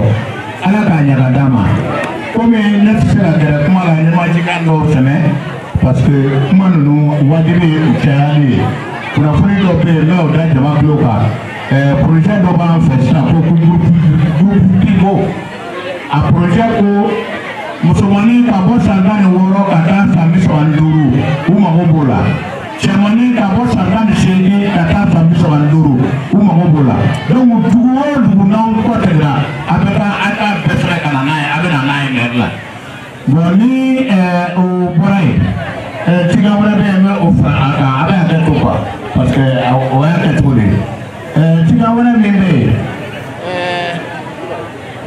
Ala k'a ɲaga d'a ma komi ne tɛ se ka gɛrɛ kuma la ɲɛmajikan dɔw sɛmɛ parce que kuma ninnu wajibi ye u cayali ye kunnafoni dɔ bɛ yen n bɛ o da jama tulo kan projet dɔ b'an fɛ sisan ko groupe Tigo a projet ko musomanin ka bɔ san 16 ka taa san 35 u mago b'o la cɛmanin ka bɔ san 18 ka taa san 35 u mago b'o la donc dugu o dugu n'aw kɔtɛra a bɛ taa a ka bɛɛ fɛrɛ ka na n'a ye a bɛ na n'a ye maire la bon ni o bɔra yen tiga wɛrɛ bɛ yen n bɛ o fara a kan a bɛ hakɛ to quoi parce que o y'a kɛcogo de ye tiga wɛrɛ min bɛ yen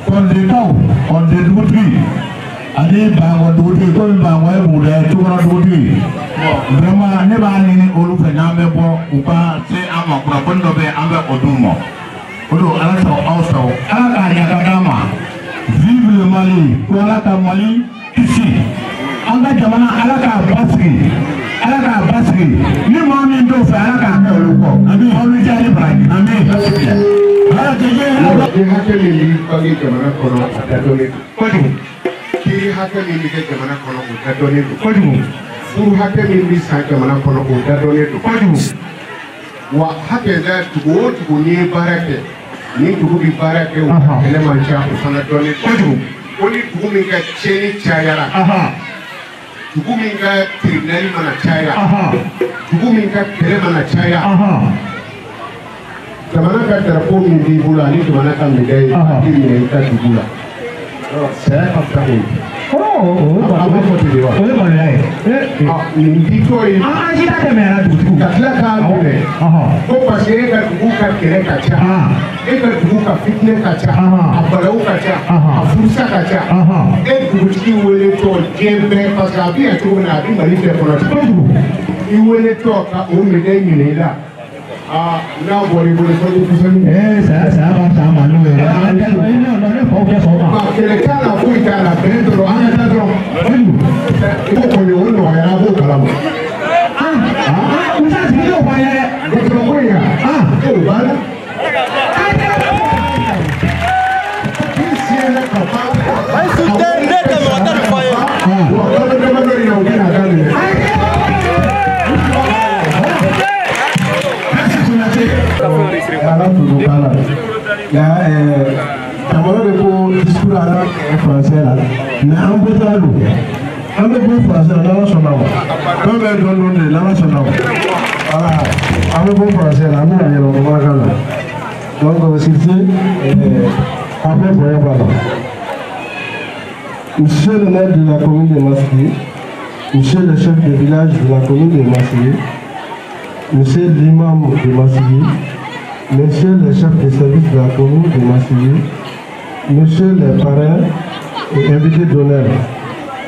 kɔndekaw kɔnde dugutigi ani Bangɔ dugutigi komi Bangɔ ye Buguda ye Tukɔrɔ dugutigi vraiment ne b'a ɲini olu fɛ n'an bɛ bɔ u ka se an ma kunnafoni dɔ bɛ yen an bɛ o d'u ma o don Ala sago aw sago Ala k'a ɲaga d'an ma vive le Mali ko Ala ka Mali kisi an ka jamana Ala k'a basigi Ala k'a basigi ni maa min t'o fɛ Ala k'a kɛ olu kɔ ami aw ni jaabi baraji ami Ala jɛjɛ ni hakɛ min bɛ bange jamana kɔnɔ a dadɔnnen don kojugu kiri hakɛ min bɛ kɛ jamana kɔnɔ o dadɔnnen don kojugu furu hakɛ min bɛ san jamana kɔnɔ o dadɔnnen don kojugu wa hakɛ la dugu o dugu n'i ye baara kɛ ni dugu bɛ baara kɛ o kɛlɛ man ca o fana dɔnnen don kojugu ko ni dugu min ka tiɲɛni cayara dugu min ka tribunali mana caya dugu min ka kɛlɛ mana caya jamana ka drapeau min b'i bolo ani jamana ka médaille a tɛ minɛ i ka dugu la saya ka fisa o ye. a bɛ fɔ ten de wa. o ye maloya ye. nin di t'o ye. an si t'a tɛmɛ dugutigiw. ka tila k'a minɛ ko parce que e ka dugu ka kɛlɛ ka ca e ka dugu ka fitinɛ ka ca a balawu ka ca a furusa ka ca e dugutigi wele tɔ diɲɛ bɛɛ parce que a bɛ yan cogo min na a bɛ Mali bɛɛ kɔnɔ ten i wele tɔ ka o médaille minɛ i la. n'a bɔra i bolo fɔli kusani. saya b'a san ma n'o ye. ne faw tɛ sɔn ma. kɛlɛ t'a la foyi t'a la bɛn dɔrɔn an ka taa dɔrɔn. i ko kɔni o nɔgɔyara a b'o kalama. musa sigi y'o fɔ an ye dɛ. dɔgɔtɔrɔ ko in yan. o b'a la. k'i siyɛnɛ ka ban. ayi su tɛ ne tɛmɛ o tɛ nin fɔ ye. wa kalo damadɔ in na u bɛna daminɛ. ala tudu kala nka jamana de ko discours ala kɛ français la mais an bɛ taa don an bɛ bɔ français la n'ala sɔnna ma fɛn bɛɛ dɔn dɔn de n'ala sɔnna ma voilà an bɛ bɔ français la an bɛ na yɛlɛma bamanankan na donc Cissé an bɛ bonya b'a la monsieur le maire de la commune de Massigui monsieur le chef de village de la commune de Massigui monsieur l'imam de Massigui, monsieur le chef de service de la commune de Massigui, monsieur le parrain et invité d'honneur,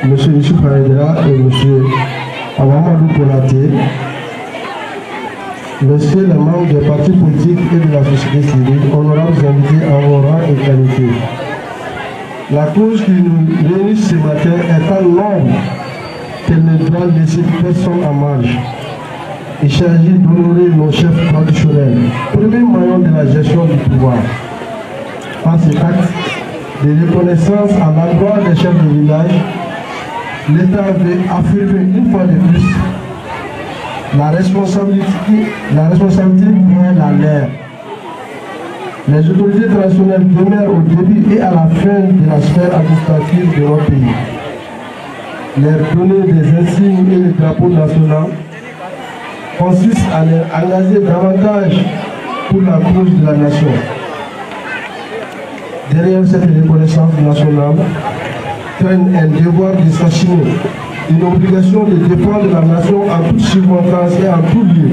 M. Youssouf Aïdra et M. Awamadou Konaté, Messieurs les membres des partis politiques et de la société civile, honorables invités en mon rang et qualité. La cause qui nous réunit ce matin est un nombre qu'elle ne doit laisser personne en marge. Il s'agit d'honorer nos chefs traditionnels, premier maillon de la gestion du pouvoir. Par cet acte de reconnaissance à l'endroit des chefs de village, l'État veut affirmer une fois de plus la responsabilité qui est la leur. Les autorités traditionnelles demeurent au début et à la fin de la sphère administrative de notre pays. Leur donner des insignes et les drapeaux nationaux consiste à les engager davantage pour la cause de la nation. Derrière cette reconnaissance nationale traîne un devoir de s'assumer, une obligation de défendre la nation en toute circonstance et en tout lieu.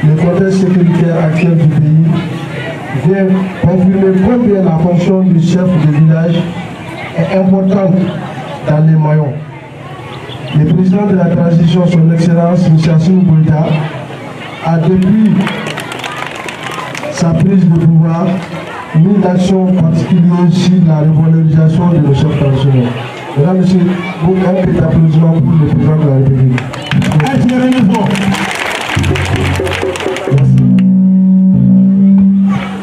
Le contexte sécuritaire actuel du pays vient confirmer combien la fonction du chef de village est importante dans les maillons. Le président de la transition, son Excellence M. Assimi Goïta, a depuis sa prise de pouvoir mis l'action particulière sur la revalorisation de nos chefs traditionnels. Mesdames, Messieurs, vous un peu d'applaudissements pour le président de la République. Merci.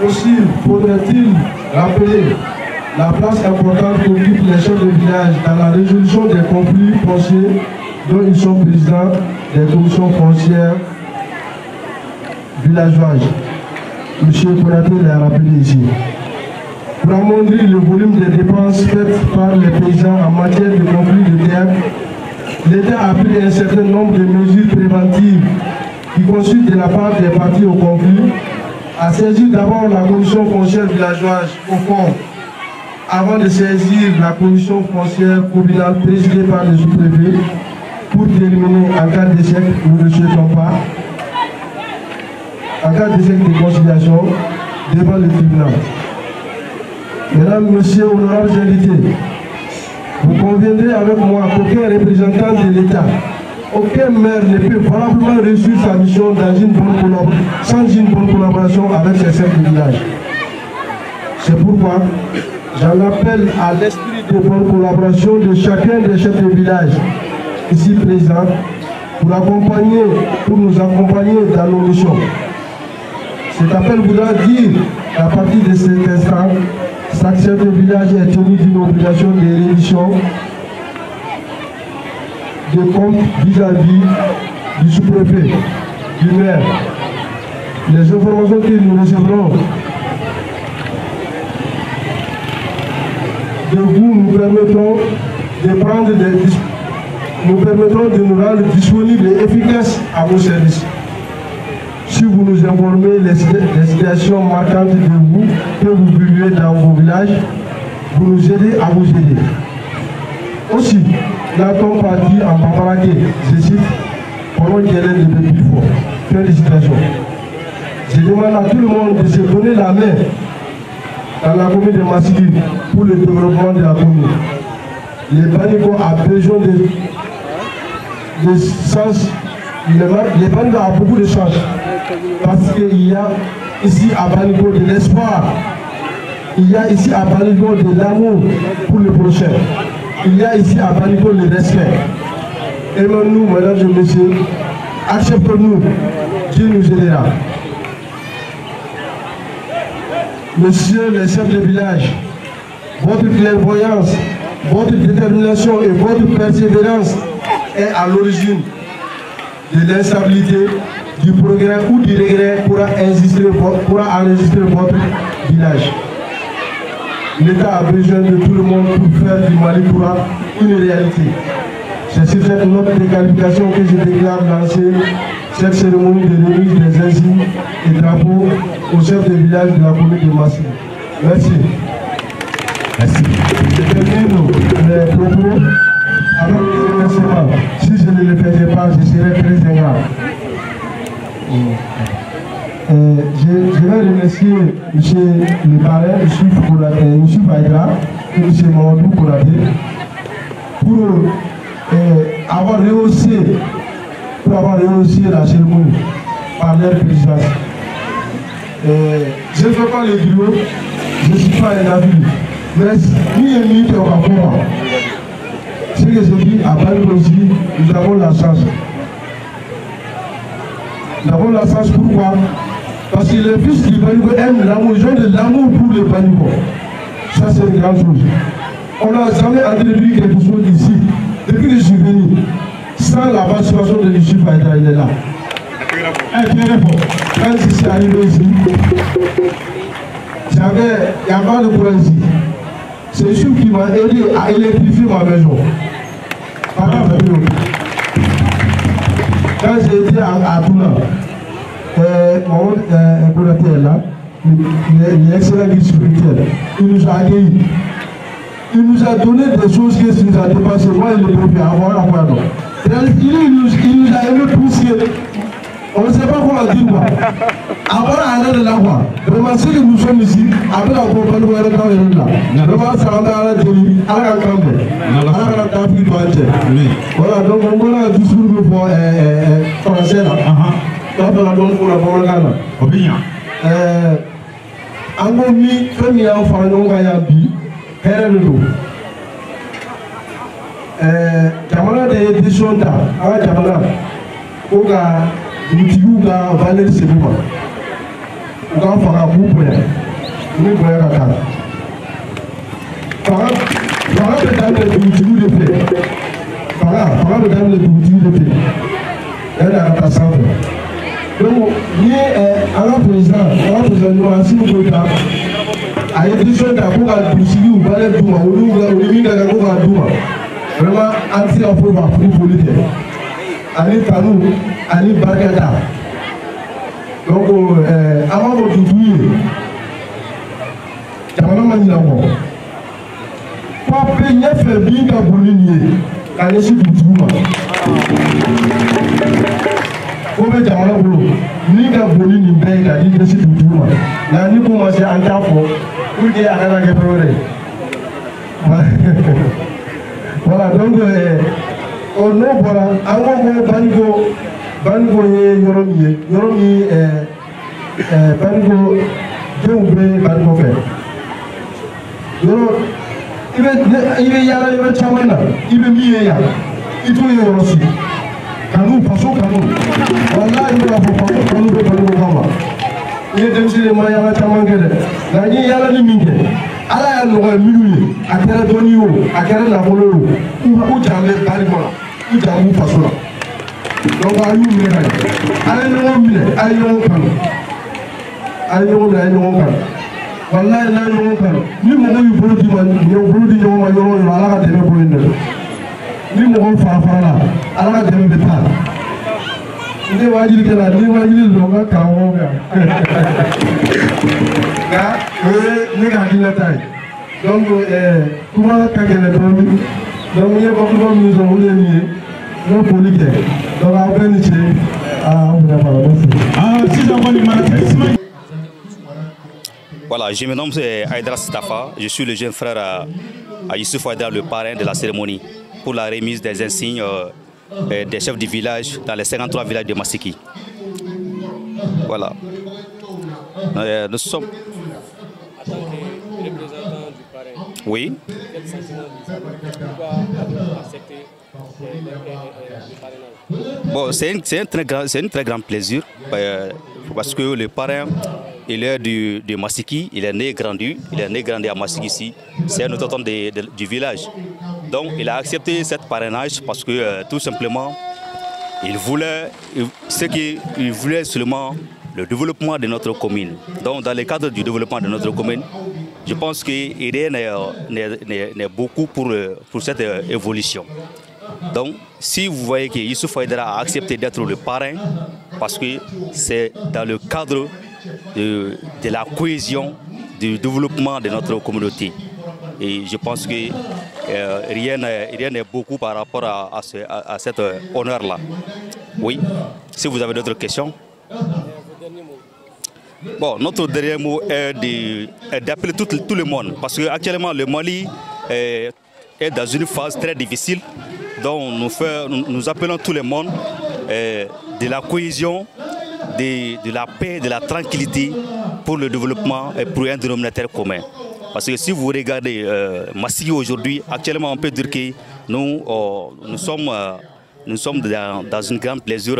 Aussi, faudrait-il rappeler la place importante qu'occupent les chefs de village dans la résolution des conflits fonciers dont ils sont présidents des commissions foncières villageoises. M. Konaté l'a rappelé ici. Pour amoindrir le volume des dépenses faites par les paysans en matière de conflits de terre, l'État a pris un certain nombre de mesures préventives qui consistent de la part des parties au conflit à saisir d'abord la commission foncière villageoise au fond, avant de saisir la commission foncière communale présidée par le sous-préfet pour déterminer en cas d'échec, nous ne le souhaitons pas, en cas d'échec de conciliation devant le tribunal. Mesdames, Messieurs, honorables invités, vous conviendrez avec moi qu'aucun représentant de l'État, aucun maire ne peut valablement réussir sa mission sans une bonne collaboration avec ses chefs de village. C'est pourquoi j'en appelle à l'esprit de bonne collaboration de chacun des chefs de village ici présents pour nous accompagner dans nos missions. Cet appel voudra dire qu'à partir de cet instant, chaque chef de village est tenu d'une obligation de révision de compte vis-à-vis du sous-préfet, du maire. Les informations que nous recevrons de vous nous permettront de nous rendre disponibles et efficaces à vos services. Si vous nous informez les situations marquantes de vous que vous vivez dans vos villages, vous nous aidez à vous aider. Aussi, n'a-t-on pas dit en Bambaraké, je cite, pendant qu'elle est le plus fort. Félicitations. Je demande à tout le monde de se donner la main dans la commune de Massili pour le développement de la commune. Le Banico a besoin de sens. Le Banico a beaucoup de chance. Parce qu'il y a ici à Banico de l'espoir. Il y a ici à Banico de l'amour pour le prochain. Il y a ici à Banico le respect. Aimons-nous, mesdames et messieurs. Acceptons-nous. Dieu nous aidera. Messieurs les chefs de village, votre clairvoyance, votre détermination et votre persévérance est à l'origine de l'instabilité, du progrès ou du regret pourra enregistrer votre village. L'État a besoin de tout le monde pour faire du Mali Toura une réalité. C'est sur cette note de qualification que je déclare lancer cette cérémonie de remise des insignes et drapeaux au chef de village de la commune de Massili. Merci. Merci. Je termine les propos avec les remerciements. Si je ne le faisais pas, je serais très ingrat. Je vais remercier M. le parrain, M. Aïdra et M. Mamadou Konaté pour avoir rehaussé la cérémonie par leur présidence. Je ne fais pas le bureau, je ne suis pas un avis, mais ni un minute au rapport. Ce que je dis à Paris aussi, nous avons la chance. Nous avons la chance pourquoi? Parce que les fils du Banigo aiment l'amour, ils ont de l'amour pour le Banigo. Ça c'est une grande chose. On n'a jamais introduit quelque chose ici. Depuis que je suis venu, sans la participation de l'Égypte, il est là. Quand je suis arrivé ici, il n'y a pas de courant ici. C'est Yusuf qui m'a aidé à électrifier ma maison. Quand j'ai été à Toula, mon collatéral est là, l'excellent guide spirituel, il nous a accueillis. Il nous a donné des choses qui nous a dépassé. Moi, il ne peut plus avoir à voir. Il nous a aimé pousser. On ne sait pas comment dire quoi. Avant l'arrêt de la voie, vraiment, ce que nous sommes ici, après la compagnie de la là, vraiment, ça va à la télé, à la campagne, à la Afrique du Nord. Voilà, donc on a un discours pour français là. Donc, on a donc pour la bonne gana. En gros, comme il y a un fan, on va y aller. Jamana de édition ta, ala jamana, o ka dugutigiw ka valeur segu ma, u ka fanga k'u bonya, u ni bonya ka kan. Fanga bɛ daminɛ dugutigiw de fɛ, fanga bɛ daminɛ dugutigiw de fɛ, yanni a ka taa sanfɛ. Donc ni an ka président ɲuman Assimi Goïta a ye décision ta ko ka dugutigiw valeur d'u ma, olu min ka kan ko k'a d'u ma. Vraiment, an tɛ se ka foyi fɔ a foli tɛ, ani tanu ani barikada. Donc an b'a fɔ dugutigi ye jamana ma ɲinɛ kɔ, pape ɲɛfɛ bin ka bon ni nin ye k'a ɲɛsin dugutigiw ma. Ko bɛ jamana bolo min ka bon ni nin bɛɛ ye k'a di ɲɛsin dugutigiw ma, nka ni ko ma se an t'a fɔ pour que a kana kɛ fɛn wɛrɛ ye. Voilà, donc au nom voilà, avant que Banigo ye yɔrɔ min ye, Banigo denw bɛ Banigo fɛ. Yɔrɔ i bɛ yaala yɔrɔ caman na, i bɛ min ye yan, i t'o ye yɔrɔ si. Kanu, faso kanu. Walahi ne b'a fɔ faso kanu bɛ Banigo kan ma. I ye denmisɛnnin ma yaala caman kɛ dɛ, nka n ye yaala ni min kɛ. Ala y'a nɔgɔya minnu ye, a kɛra dɔnni ye o, a kɛra nafolo ye o, u jan bɛ Banigo la, u jan b'u faso la. Donc a y'u minɛ ka ɲɛ, a ye ɲɔgɔn minɛ, a ye ɲɔgɔn kanu, a ye ɲɔgɔn minɛ, a ye ɲɔgɔn kanu. Walayi n'a ye ɲɔgɔn kanu, ni mɔgɔ y'u bolo di ɲɔgɔn ma yɔrɔ o yɔrɔ, Ala ka dɛmɛ bɔ yen dɛ. Ni mɔgɔ fara la, Ala ka dɛmɛ bɛ taa. Ne wajiri kɛla, ni wajiri don n ka karamɔgɔw kan. Nka o ye ne ka hakilinata ye. Donc kuma ka gɛlɛn dɔɔni. Donc n ye bakuruba minnu sɔrɔ olu ye nin ye. N bɛ foli kɛ. Donc aw bɛɛ ni ce. An bonya fara Voilà, je me nomme Aïdara Stafa. Je suis le jeune frère à Youssouf Aïdara, le parrain de la cérémonie pour la remise des insignes des chefs du village dans les 53 villages de Massiki. Voilà. Nous sommes... En tant que représentant du parrain, oui. quel sentiment pourquoi avoir accepté le parrainage? Bon, c'est un très grand plaisir parce que le parrain, il est de Massiki, il est né et grandi à Massiki ici. C'est un autochtone du village. Donc il a accepté cette parrainage parce que tout simplement, il voulait seulement le développement de notre commune. Donc dans le cadre du développement de notre commune, je pense que rien n'est beaucoup pour cette évolution. Donc si vous voyez que Youssouf Aïdara a accepté d'être le parrain, parce que c'est dans le cadre de la cohésion, du développement de notre communauté. Et je pense que rien n'est beaucoup par rapport à cet honneur-là. Oui, si vous avez d'autres questions. Bon, notre dernier mot est d'appeler tout le monde, parce qu'actuellement le Mali est dans une phase très difficile. Donc nous appelons tout le monde de la cohésion, de la paix, de la tranquillité pour le développement et pour un dénominateur commun. Parce que si vous regardez Massigi aujourd'hui, actuellement on peut dire que nous sommes dans une grande plaisir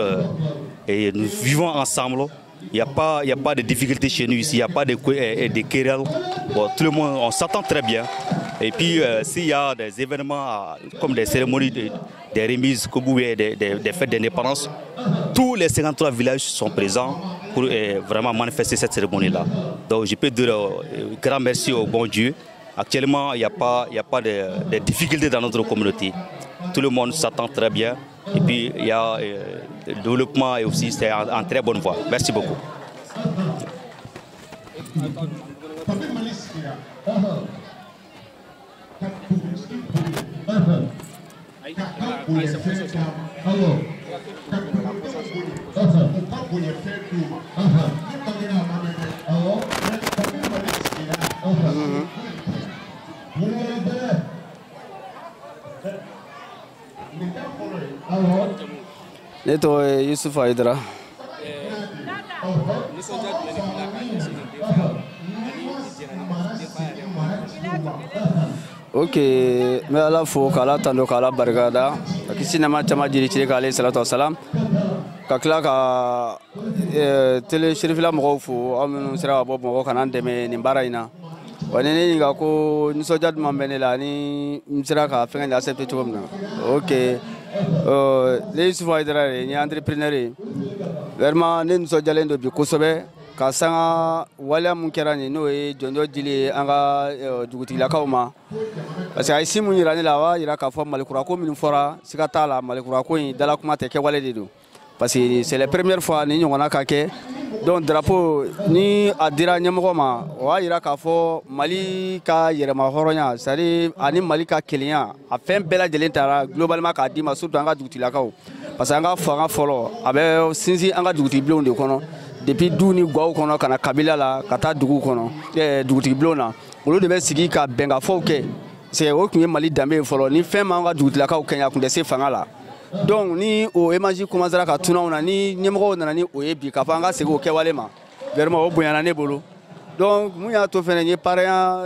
et nous vivons ensemble. Il n'y a pas de difficultés chez nous ici, il n'y a pas de querelles. Bon, tout le monde, on s'entend très bien. Et puis s'il y a des événements comme des cérémonies, des remises, des fêtes d'indépendance, tous les 53 villages sont présents pour vraiment manifester cette cérémonie-là. Donc je peux dire grand merci au bon Dieu. Actuellement, il n'y a pas de difficultés dans notre communauté. Tout le monde s'attend très bien. Et puis il y a le développement et aussi c'est en très bonne voie. Merci beaucoup. Ne tɔgɔ ye Yusuf Ayidara. Ok, n bɛ Ala fo k'Ala tando k'Ala barikada ka kisi nɛɛma caman jiri cire k'ale salatu wasalam ka tila ka tele serifila mɔgɔw fo aw minnu sera ka bɔ Bamakɔ ka na n dɛmɛ nin baara in na. Wa ni ne ɲininka ko nisɔndiya jumɛn bɛ ne la ni n sera ka fɛngɛ nin accepter cogo min na. Ok. Ne Yusuf Ayidara de ye entrepreneur ye vraiment ne nisɔndiyalen don bi kosɛbɛ ka sanga waleya mun kɛra nin n'o ye jɔnjɔ dili ye an ka dugutigilakaw ma parce que a ye si mun yira ne la a b'a yira k'a fɔ malikurako min fɔra siga t'a la malikurako in dala kuma tɛ kɛwale de don parce que c'est la première fois ni ɲɔgɔnna ka kɛ donc drapeau ni a dira ɲɛmɔgɔ ma o b'a yira k'a fɔ Mali ka yɛrɛma hɔrɔnya c'est à dire ani Mali ka kelenya a fɛn bɛɛ lajɛlen taara globalement k'a d'i ma surtout an ka dugutigilakaw parce que an ka fanga fɔlɔ a bɛ sinsin an ka dugutigibilenw de kɔnɔ depuis du ni gaw kɔnɔ ka na kabila la ka taa duguw kɔnɔ dugutigibilenw na olu de bɛ sigi ka bɛnkafɔw kɛ parce que o tun ye Mali danbe ye fɔlɔ ni fɛn m'an ka dugutigilakaw kɛɲɛ a tun tɛ se fanga la. Donc ni o image commencera ka tuna na ni ɲɛmɔgɔw nana ni o ye bi k'a fɔ an ka segin o kɛwale ma vraiment o bonyana ne bolo donc mun y'a to fɛnɛ n ye parrain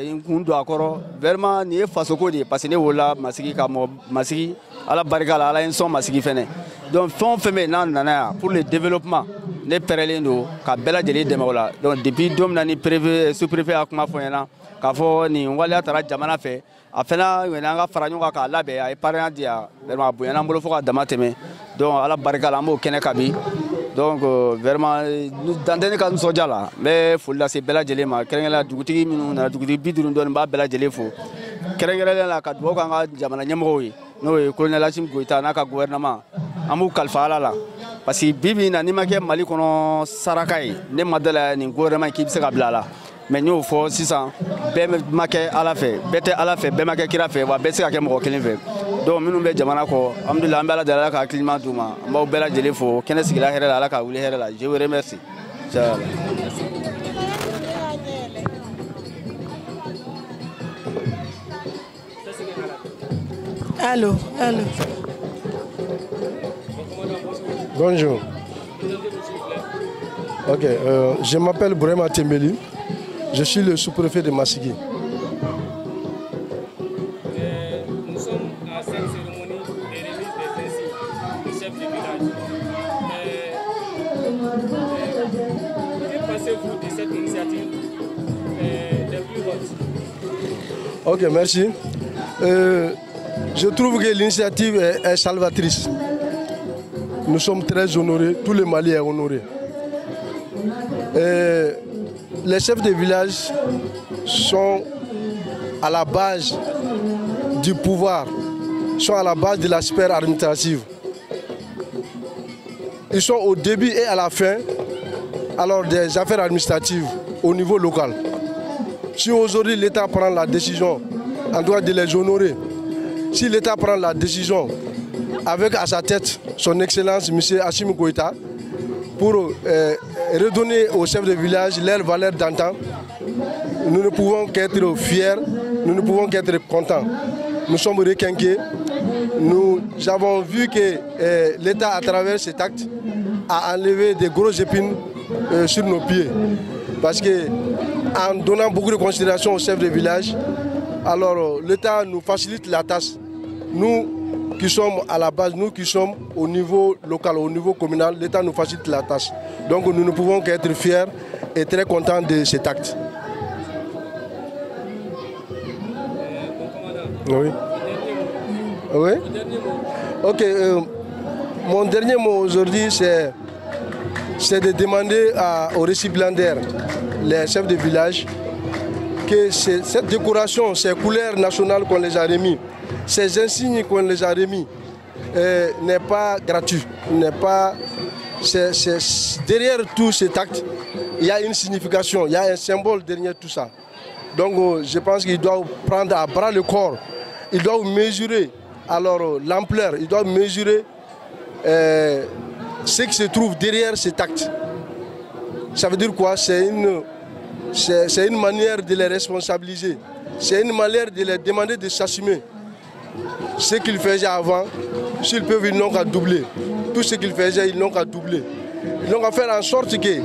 n kun don a kɔrɔ vraiment nin ye fasoko de ye parce que ne wolola Masigi ka mɔgɔ Masigi Ala barika la Ala ye n sɔn Masigi fɛnɛ donc fɛn o fɛn bɛ yen n'a nana yan pour le développement ne pɛrɛlen don ka bɛɛ lajɛlen dɛmɛ o la donc depuis don min na ni sous-préfet y'a kuma fɔ n ɲɛna k'a fɔ nin waleya taara jamana fɛ a fana an ka fara ɲɔgɔn kan k'a labɛn a ye parrain di yan vraiment a bonyana an bolo fo ka dama tɛmɛ donc Ala barika la an b'o kɛnɛ kan bi donc vraiment dan tɛ ne ka nisɔndiya la n bɛ foli lase bɛɛ lajɛlen ma kɛrɛnkɛrɛnnenya dugutigi minnu nana dugutigi 50 dɔɔnin n b'a bɛɛ lajɛlen fo kɛrɛnkɛrɛnnenya la ka dugawu kɛ an ka jamana ɲɛmɔgɔw ye n'o ye colonel Assimi Goïta n'a ka gouvernement an b'u kalifa Ala la parce que bi bi in na n'i ma kɛ Mali kɔnɔ saraka ye ne ma dala nin gouvernement k'i bɛ se ka bila a la mais n y'o fɔ sisan bɛɛ ma kɛ Ala fɛ bɛɛ tɛ Ala fɛ bɛɛ ma kɛ kira fɛ wa bɛɛ tɛ se ka kɛ mɔgɔ kelen fɛ donc minnu bɛ jamana kɔ alhamdulillah an bɛ Ala deli Ala ka hakili ɲuman d'u ma an b'aw bɛɛ lajɛlen fo kɛnɛ sigila hɛrɛ la Ala ka wuli hɛrɛ la je vous remercie. Allô. Bonjour. Ok, je m'appelle Bourema Tembeli. Je suis le sous-préfet de Massigi. Nous sommes à cette cérémonie de remise des insignes du chef du village. Que pensez-vous de cette initiative des plus hautes? Ok, merci. Je trouve que l'initiative est salvatrice. Nous sommes très honorés, tout le Mali est honoré. Les chefs de village sont à la base du pouvoir, sont à la base de la sphère administrative. Ils sont au début et à la fin alors des affaires administratives au niveau local. Si aujourd'hui l'État prend la décision en droit de les honorer, si l'État prend la décision avec à sa tête son Excellence M. Assimi Goïta pour redonner aux chefs de village leur valeur d'antan, nous ne pouvons qu'être fiers, nous ne pouvons qu'être contents. Nous sommes requinqués. Nous avons vu que l'État, à travers cet acte, a enlevé des grosses épines sur nos pieds. Parce qu'en donnant beaucoup de considération aux chefs de village, alors l'État nous facilite la tâche. Nous qui sommes à la base, nous qui sommes au niveau local, au niveau communal, l'État nous facilite la tâche. Donc nous ne pouvons qu'être fiers et très contents de cet acte. Oui. Oui. Ok. Mon dernier mot aujourd'hui, c'est de demander aux récipiendaires, les chefs de village, que cette décoration, ces couleurs nationales qu'on les a remis, ces insignes qu'on les a remis, n'est pas gratuit. Derrière tout cet acte, il y a une signification, il y a un symbole derrière tout ça. Donc je pense qu'ils doivent prendre à bras le corps, ils doivent mesurer l'ampleur, ils doivent mesurer ce qui se trouve derrière cet acte. Ça veut dire quoi? C'est une manière de les responsabiliser. C'est une manière de les demander de s'assumer. Ce qu'ils faisaient avant, s'ils peuvent, ils n'ont qu'à doubler. Tout ce qu'ils faisaient, ils n'ont qu'à doubler. Ils n'ont qu'à faire en sorte que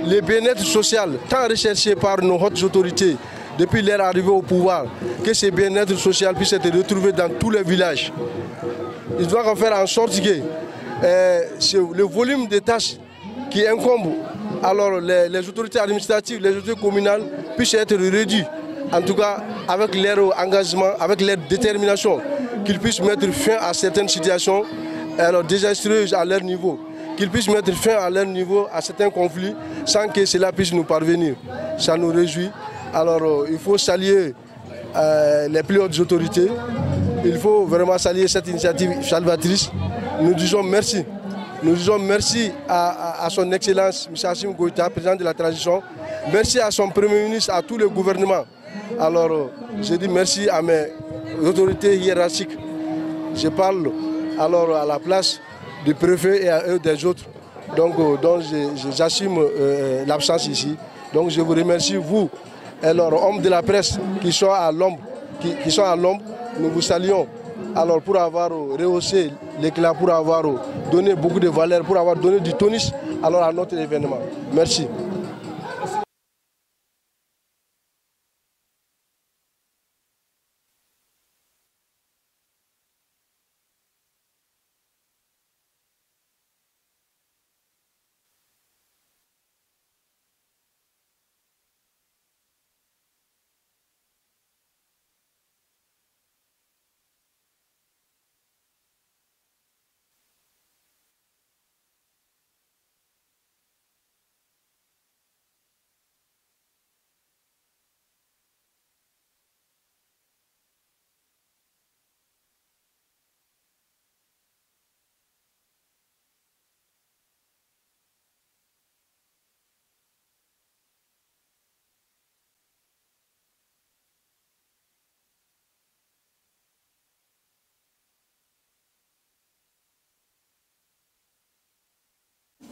le bien-être social, tant recherché par nos hautes autorités depuis leur arrivée au pouvoir, que ce bien-être social puisse être retrouvé dans tous les villages. Ils doivent faire en sorte que le volume de tâches qui incombe alors les autorités administratives, les autorités communales puissent être réduits. En tout cas, avec leur engagement, avec leur détermination, qu'ils puissent mettre fin à certaines situations désastreuses à leur niveau, qu'ils puissent mettre fin à leur niveau à certains conflits sans que cela puisse nous parvenir. Ça nous réjouit. Alors il faut saluer les plus hautes autorités. Il faut vraiment saluer cette initiative salvatrice. Nous disons merci. Nous disons merci à son Excellence, M. Assimi Goïta, président de la transition. Merci à son Premier ministre, à tout le gouvernement. Alors, je dis merci à mes autorités hiérarchiques. Je parle alors à la place du préfet et à eux des autres. Donc j'assume l'absence ici. Donc je vous remercie, vous, alors hommes de la presse qui sont à l'ombre, nous vous saluons. Alors pour avoir rehaussé l'éclat, pour avoir donné beaucoup de valeur, pour avoir donné du tonus alors à notre événement. Merci.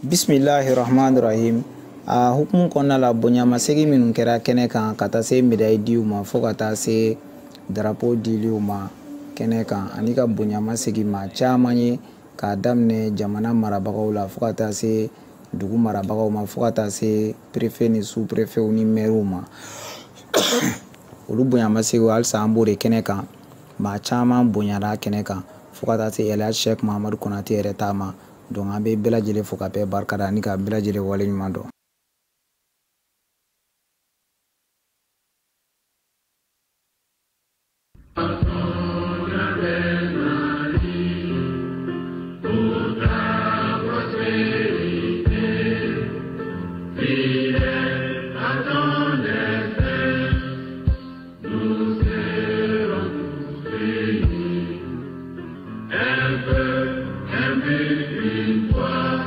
Bismillahirrahmanirrahim. Hukumu kɔnɔna la bonyamasegi minnu kɛra kɛnɛ kan ka taa se médaille diw ma fo ka taa se drapeau diliw ma kɛnɛ kan ani ka bonyamasegi ma caman ye k'a daminɛ jamana marabagaw la fo ka taa se dugu marabagaw ma fo ka taa se préfet ni sous préfet ni maire ma olu bonyamasegi halisa an b'o de kɛnɛ kan maa caman bonyara kɛnɛ kan fo ka taa se Elhadji Cheikh Mahamadu Konate yɛrɛ ta ma. Donc an bɛ bɛɛ lajɛlen fo ka bɛɛ barikada ani ka bɛɛ lajɛlen wale ɲuman dɔn. Une fois,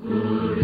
pour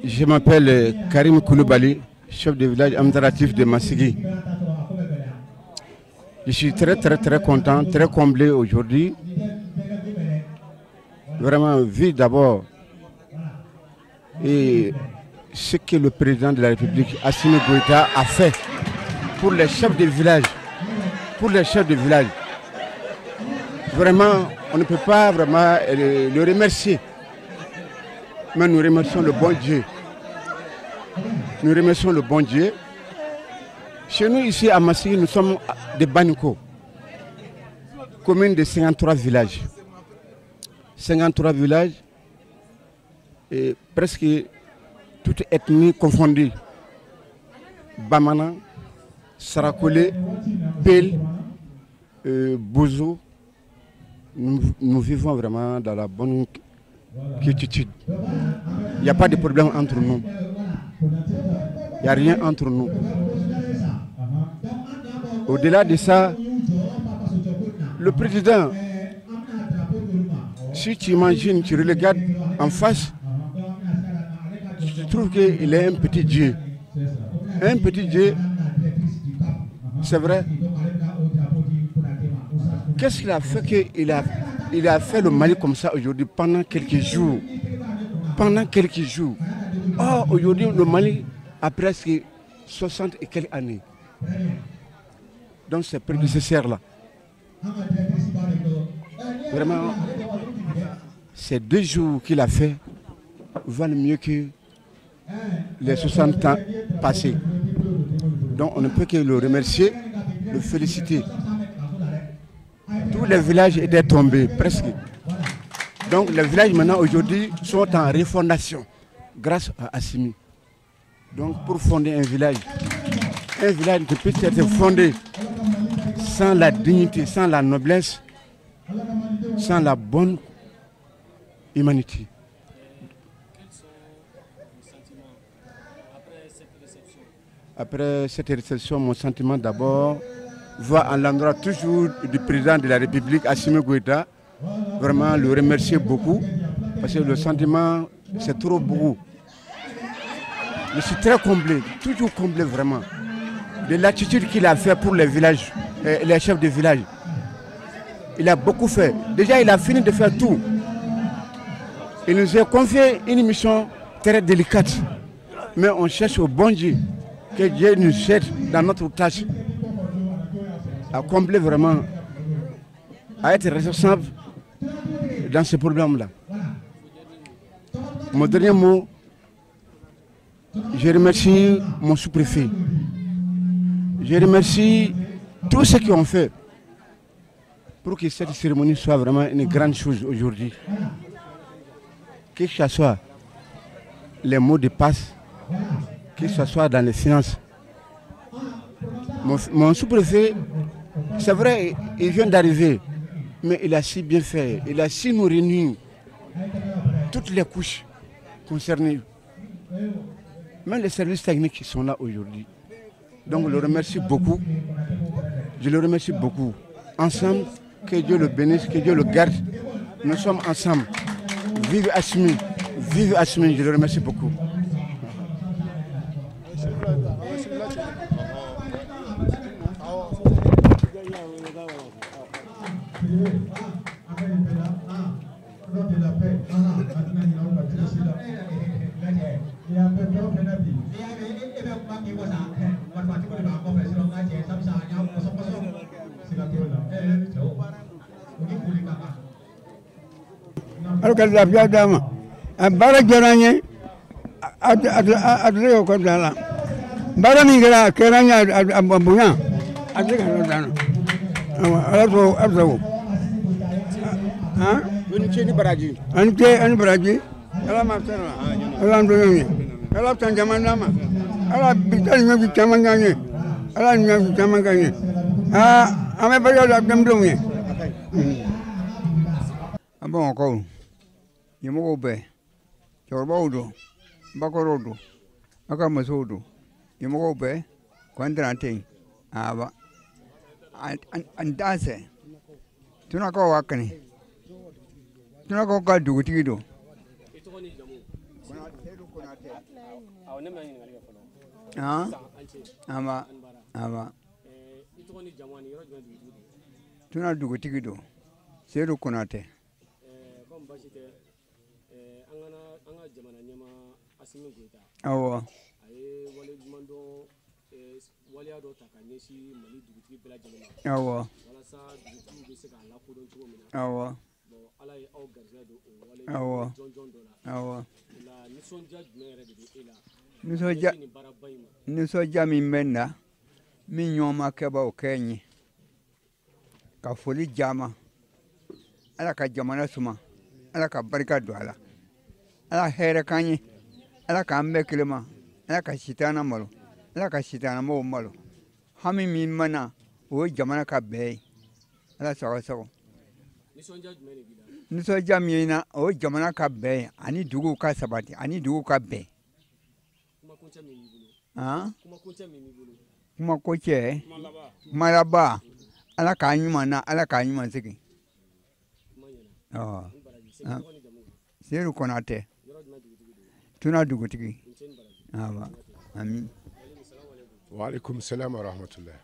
Je m'appelle Karim Koulibaly, chef de village administratif de Massigui. Je suis très content, très comblé aujourd'hui. Vraiment, vu d'abord et ce que le président de la République, Assimi Goïta, a fait pour les chefs de village. Pour les chefs de village. Vraiment, on ne peut pas vraiment le remercier. Mais nous remercions le bon Dieu. Nous remercions le bon Dieu. Chez nous, ici à Massigui, nous sommes des Baniko, commune de 53 villages. 53 villages et presque toute ethnie confondue. Bamana, Sarakole, Pel, Bozo. Nous vivons vraiment dans la bonne quiétude. Il n'y a pas de problème entre nous. Il n'y a rien entre nous. Au-delà de ça, le président, si tu imagines, tu le regardes en face, tu trouves qu'il est un petit Dieu. Un petit Dieu, c'est vrai. Qu'est-ce qu'il a fait qu'il a fait le Mali comme ça aujourd'hui pendant quelques jours. Pendant quelques jours. Or, aujourd'hui, le Mali a presque 60 et quelques années. Donc, ces prédécesseurs-là, vraiment, ces 2 jours qu'il a fait valent mieux que les 60 ans passés. Donc, on ne peut que le remercier, le féliciter. Tous les villages étaient tombés, presque. Donc, les villages maintenant, aujourd'hui, sont en refondation grâce à Assimi. Donc, pour fonder un village qui peut être fondé sans la dignité, sans la noblesse, sans la bonne humanité. Quels sont vos sentiments après cette réception? Après cette réception, mon sentiment d'abord va à l'endroit toujours du président de la République, Assimi Goïta. Vraiment le remercier beaucoup, parce que le sentiment, c'est trop beaucoup. Je suis très comblé, toujours comblé vraiment, de l'attitude qu'il a fait pour les villages, les chefs de village. Il a beaucoup fait. Déjà, il a fini de faire tout. Il nous a confié une mission très délicate. Mais on cherche au bon Dieu, que Dieu nous aide dans notre tâche à combler vraiment, à être responsable dans ce problème-là. Mon dernier mot, je remercie mon sous-préfet. Je remercie tous ceux qui ont fait pour que cette cérémonie soit vraiment une grande chose aujourd'hui. Que ce soit les mots de passe, que ce soit dans les finances. Mon sous-préfet, c'est vrai, il vient d'arriver, mais il a si bien fait, il a si nous réunir toutes les couches concernées, même les services techniques qui sont là aujourd'hui. Donc je le remercie beaucoup, je le remercie beaucoup. Ensemble, que Dieu le bénisse, que Dieu le garde, nous sommes ensemble. Vive Assimi, je le remercie beaucoup. Alors que la vie d'âme, un barrage adré au code de la Baramigra, Kerania, à Bambouyan, à Dran. Alors, hein? Un Baraji, la Martella, Landoni, la Tanjamanama, la Bitan de Chamangani, la Nyam Chamangani. Ah, I'm a very of them doing. A bon call. You move be. Your bodo, Bacorodo, Acamasodo. You move be. Quandrate. Ava. And that's it. Do not go walking. Do not go do what you do. Ah, Ama. Do not do what you do. Zero Conate. Awa. Awa. Awa. Awa. Awa. Nusoja mi menda mi nyoma keba okenyi ka foli jama ala ka jamana suma ala ka barika do ala ala here kanyi ala ka ambe kilema ala ka sitana malo ala ka sitana mo malo hami mi mana o jamana ka be ala sago nisoja mi na o jamana ka be ani dugu ka sabati ani dugu ka be ah kuma koche malaba ala ka nyuma na ala ka nyuma siki oh Seru Konate tuna dugutigi awa amin wa alaikum salam wa rahmatullah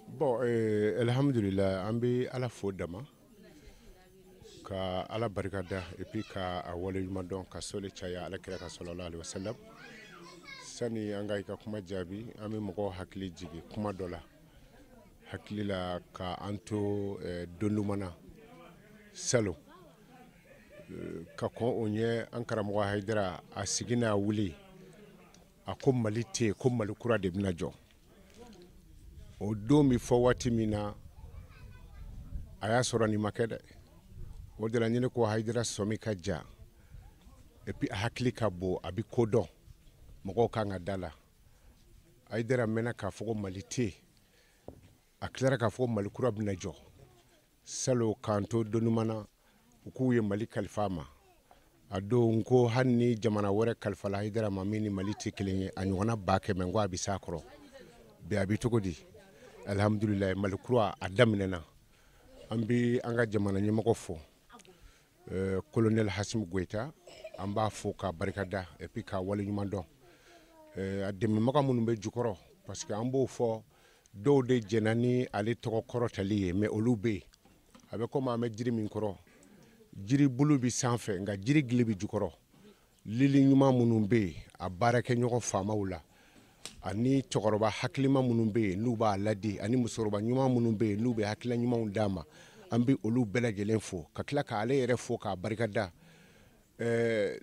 Bon, alhamdulillah, ambi ala fodama ka ala barikada et puis ka awale yumadon ka sole chaya ala kira ka sallallahu alaihi wasallam sani anga ka kuma jabi ami moko hakili jigi kuma dola hakili la ka anto dondumana salo ka ko onye ankara mo haidara asigina wuli akom malite ko malukura de binajo o domi fo wati mina aya sora ni makede o de la nyine ko haidara somi ka ja et puis hakili ka bo abi kodo moko ka ngadala haidara mena ka fo malite aklara ka fo malukura binajo salo kanto donumana ukuye mali kalfama a don ko hanni jamana wɛrɛ kalifala Haidara ma min ni Mali tɛ kelen ye a ɲɔgɔnna 100,000 n ko a bɛ s'a kɔrɔ bi a bɛ cogo di alhamdulilayi Mali kura a daminɛna an bɛ an ka jamana ɲɛmɔgɔ fo colonel Hasim Goita an b'a fo k'a barikada et puis k'a waleɲuman dɔn a dɛmɛbaga minnu bɛ jukɔrɔ parce que an b'o fɔ dɔw de jɛnna ni ale tɔgɔ kɔrɔtali ye mais olu bɛ yen a bɛ komi an bɛ jiri min kɔrɔ jiri bulu bi sanfɛ nka jiri gili bi jukɔrɔ lili ɲuman minnu bɛ yen a baarakɛ ɲɔgɔn faamaw la ani cɛkɔrɔba hakilima minnu bɛ yen n'u b'a ladi ani musokɔrɔba ɲuman minnu bɛ yen n'u bɛ hakilina ɲumanw d'a ma an bɛ olu bɛɛ lajɛlen fo ka tila k'ale yɛrɛ fo k'a barikada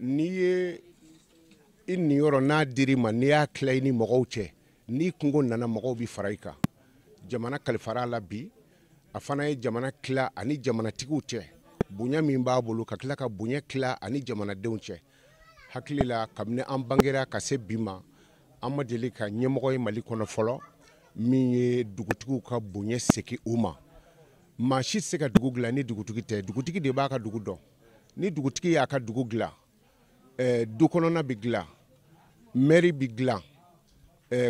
n'i ye i niyɔrɔ n'a dir'i ma n'i y'a tila i ni mɔgɔw cɛ n'i kungo nana mɔgɔw bi fara i kan jamana kalifara la bi a fana ye jamana tila ani jamanatigiw cɛ bonya min b'a bolo ka tila ka bonya tila ani jamanadenw cɛ hakili la kabini an bangera ka se bi ma an ma deli ka ɲɛmɔgɔ ye Mali kɔnɔ fɔlɔ min ye dugutigiw ka bonya segin u ma maa si tɛ se ka dugu dilan ni dugutigi tɛ dugutigi de b'a ka dugu dɔn ni dugutigi y'a ka dugu dilan du kɔnɔna bɛ dilan mairie bɛ dilan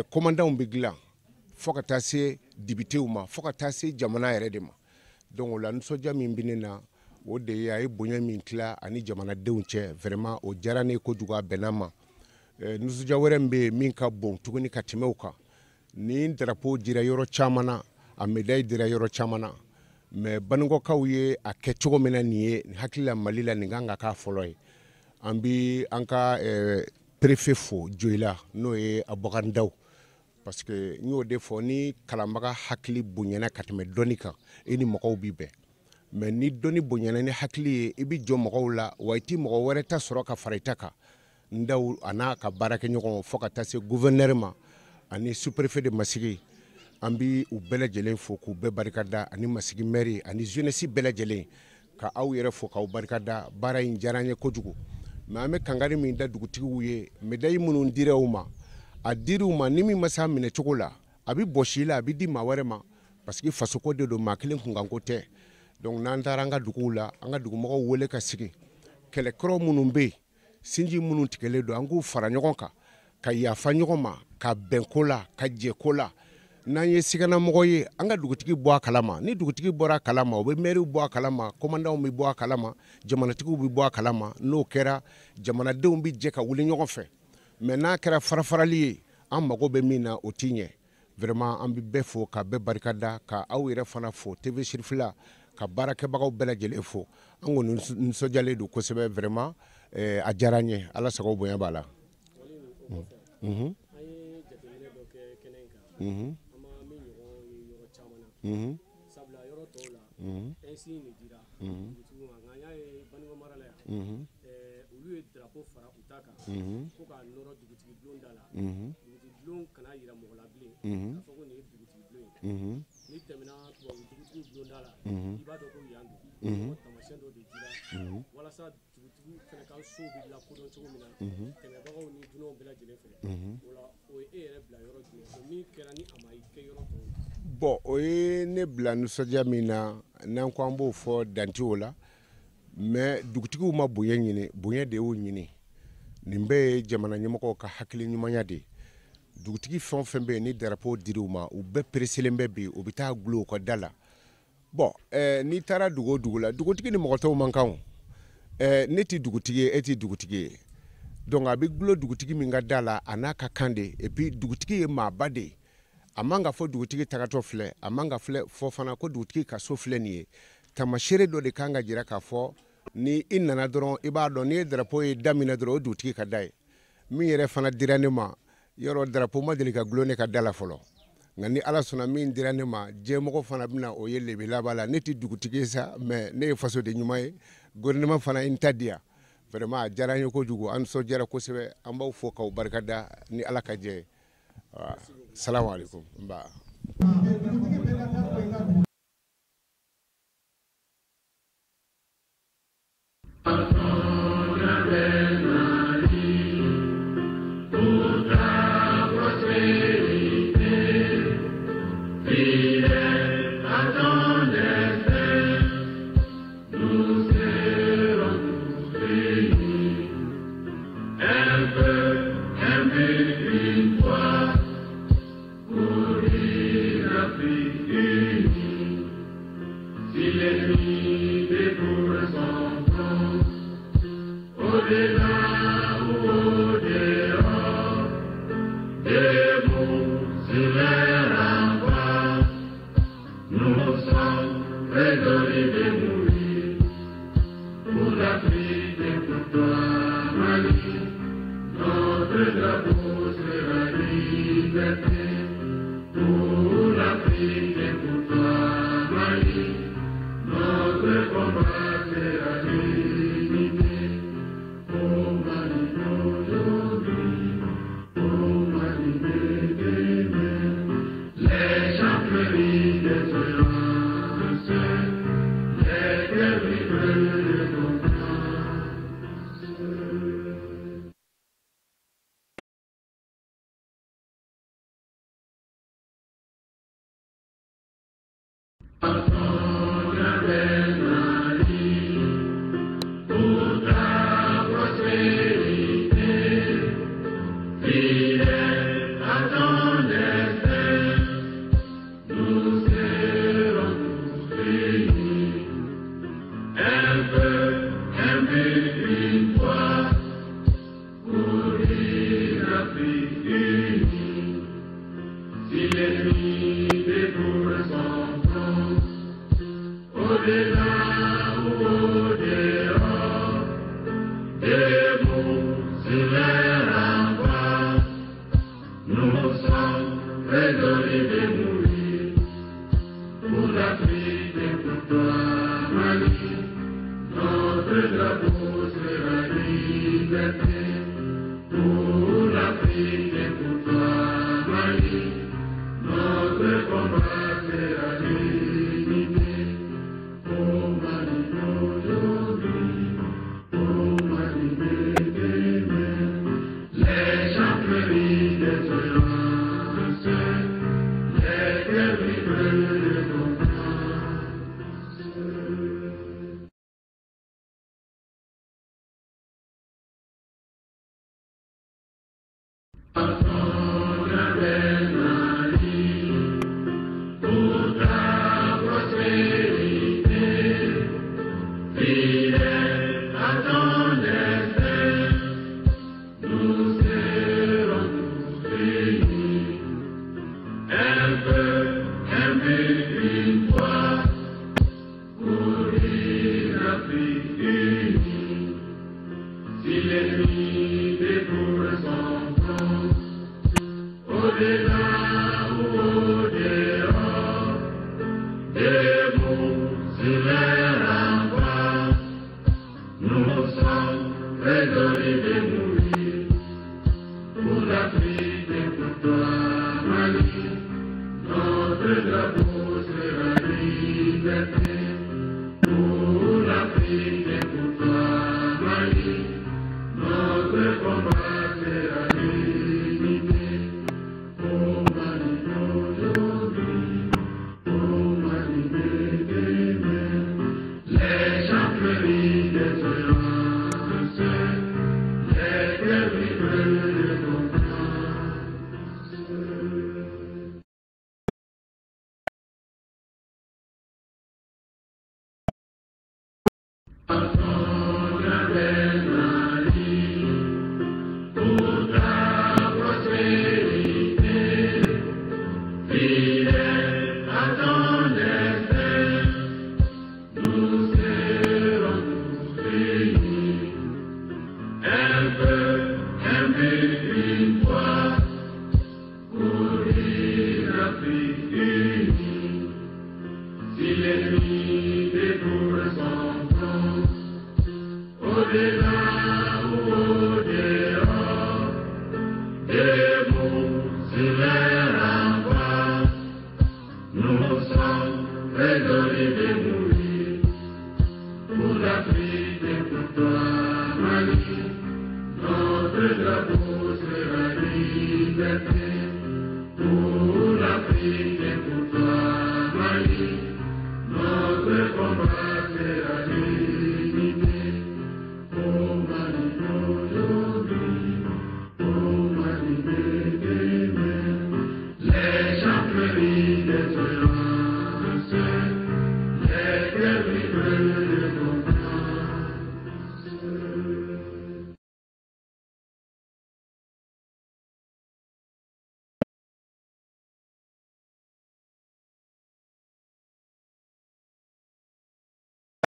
commandant bɛ dilan fo ka taa se dibitew ma fo ka taa se jamana yɛrɛ de ma donc o la nisɔndiya min bɛ ne na o de ye a ye bonya min tila ani jamanadenw cɛ vraiment o diyara ne kojugu a bɛnna ma nisɔndiya wɛrɛ min bɛ yen min ka bon tuguni ka tɛmɛ o kan ni drapeau dira yɔrɔ caman na a médaille dira yɔrɔ caman na mais Banikɔkaw ye a kɛ cogo min na nin ye hakili la Mali la nin kan ka k'a fɔlɔ ye an bɛ an ka préfet fo Joyila n'o ye Abubakar Ndaw parce que n y'o de fɔ ni kalanbaga hakili bonyana ka tɛmɛ dɔnni kan i ni mɔgɔw bi bɛn mais ni dɔnni bonyana ni hakili ye i bi jɔ mɔgɔw la wa i ti mɔgɔ wɛrɛ ta sɔrɔ ka fara i ta kan Ndaw a n'a ka baarakɛɲɔgɔn fo ka taa se gouverneur ma ani sous-préfet de Masigi an bi u bɛɛ lajɛlen fo k'u bɛɛ barikada ani Masigi maire ani jeunesse bɛɛ lajɛlen ka aw yɛrɛ fo k'aw barikada baara in diyara an ye kojugu mais an bɛ kangari min da dugutigiw ye médaille minnu dira u ma a dir'u ma ni min ma s'a minɛ cogo la a bɛ bɔsi la a bɛ di maa wɛrɛ ma parce que fasoko de don maa kelen kunkanko tɛ donc n'an taara an ka duguw la an ka dugumɔgɔw wele ka sigi kɛlɛkɛlaw minnu bɛ yen sinji minnu tigɛlen don an k'u fara ɲɔgɔn kan ka yafa ɲɔgɔn ma ka bɛn ko la ka jɛ ko la n'an ye siganamɔgɔ ye an ka dugutigi bɔ a kalama ni dugutigi bɔra a kalama u bɛ maires bɔ a kalama commandants bɛ bɔ a kalama jamanatigiw bɛ bɔ a kalama n'o kɛra jamanadenw bɛ jɛ ka wuli ɲɔgɔn fɛ mais n'a kɛra farafarali ye an mago bɛ min na o t'i ɲɛ vraiment an bɛ bɛɛ fo ka bɛɛ barikada ka aw yɛrɛ fana fo TV Sirifila ka baarakɛbagaw bɛɛ lajɛlen fo an kɔni nisɔndiyalen don kosɛbɛ vraiment a diyara an ye ala sago bonya b'a la. Sabula yɔrɔ tɔw la insigne de dira dugutigiw ma nka n y'a ye Banikɔ mara la yan olu ye drapeau fara u ta kan fo k'a nɔrɔ dugutigi bulon da la dugutigi bulon kana yira mɔgɔ la bilen k'a fɔ ko nin ye dugutigi bulon ye n'i tɛmɛna tubabu dugutigi bulon da la i b'a dɔn ko yan don taamasiyɛn dɔ de dira walasa dugutigi fana ka so bɛ lakodɔn cogo min na tɛmɛbagaw ni dunanw bɛɛ lajɛlen fɛ o la o ye e yɛrɛ bila yɔrɔ jumɛn o min kɛra ni a ma i kɛ yɔrɔ tɔw la. Bon o ye ne bila nisɔndiya min na n'an ko an b'o fɔ danti o la mais dugutigiw ma bonya ɲini bonya de y'o ɲini nin bɛɛ ye jamana ɲɛmɔgɔw ka hakili ɲumanya de ye dugutigi fɛn o fɛn bɛ yen ni drapeau dir'u ma u bɛɛ pereselen bɛ bi u bɛ taa gulon u ka da la bon n'i taara dugu o dugu la dugutigi ni mɔgɔ tɔw man kan o ne ti dugutigi ye e ti dugutigi ye donc a bɛ gulon dugutigi min ka da la a n'a ka kan de et puis dugutigi ye maaba de ye a man ka fɔ dugutigi tagatɔ filɛ a man ka fɔ fana ko dugutigi ka so filɛ nin ye tamasere dɔ de kan ka jira k'a fɔ ni i nana dɔrɔn i b'a dɔn n'i ye drapeau ye daminɛ dɔrɔn o dugutigi ka da ye min yɛrɛ fana dira ne ma yɔrɔ drapeau ma deli ka gulon ne ka da la fɔlɔ nka ni ala sɔnna min dira ne ma diɲɛmɔgɔ fana bɛna o ye lebi laban la ne tɛ dugutigi ye sa mais ne ye faso de ɲuman ye gouvernement fana ye n ta diya vraiment a diyara n ye kojugu an nisɔndiyara kosɛbɛ an b'aw fo k'aw barikada ni ala ka jɛ ye. Salamu alaikum. Nous serons Au-delà, au-dehors, des mots,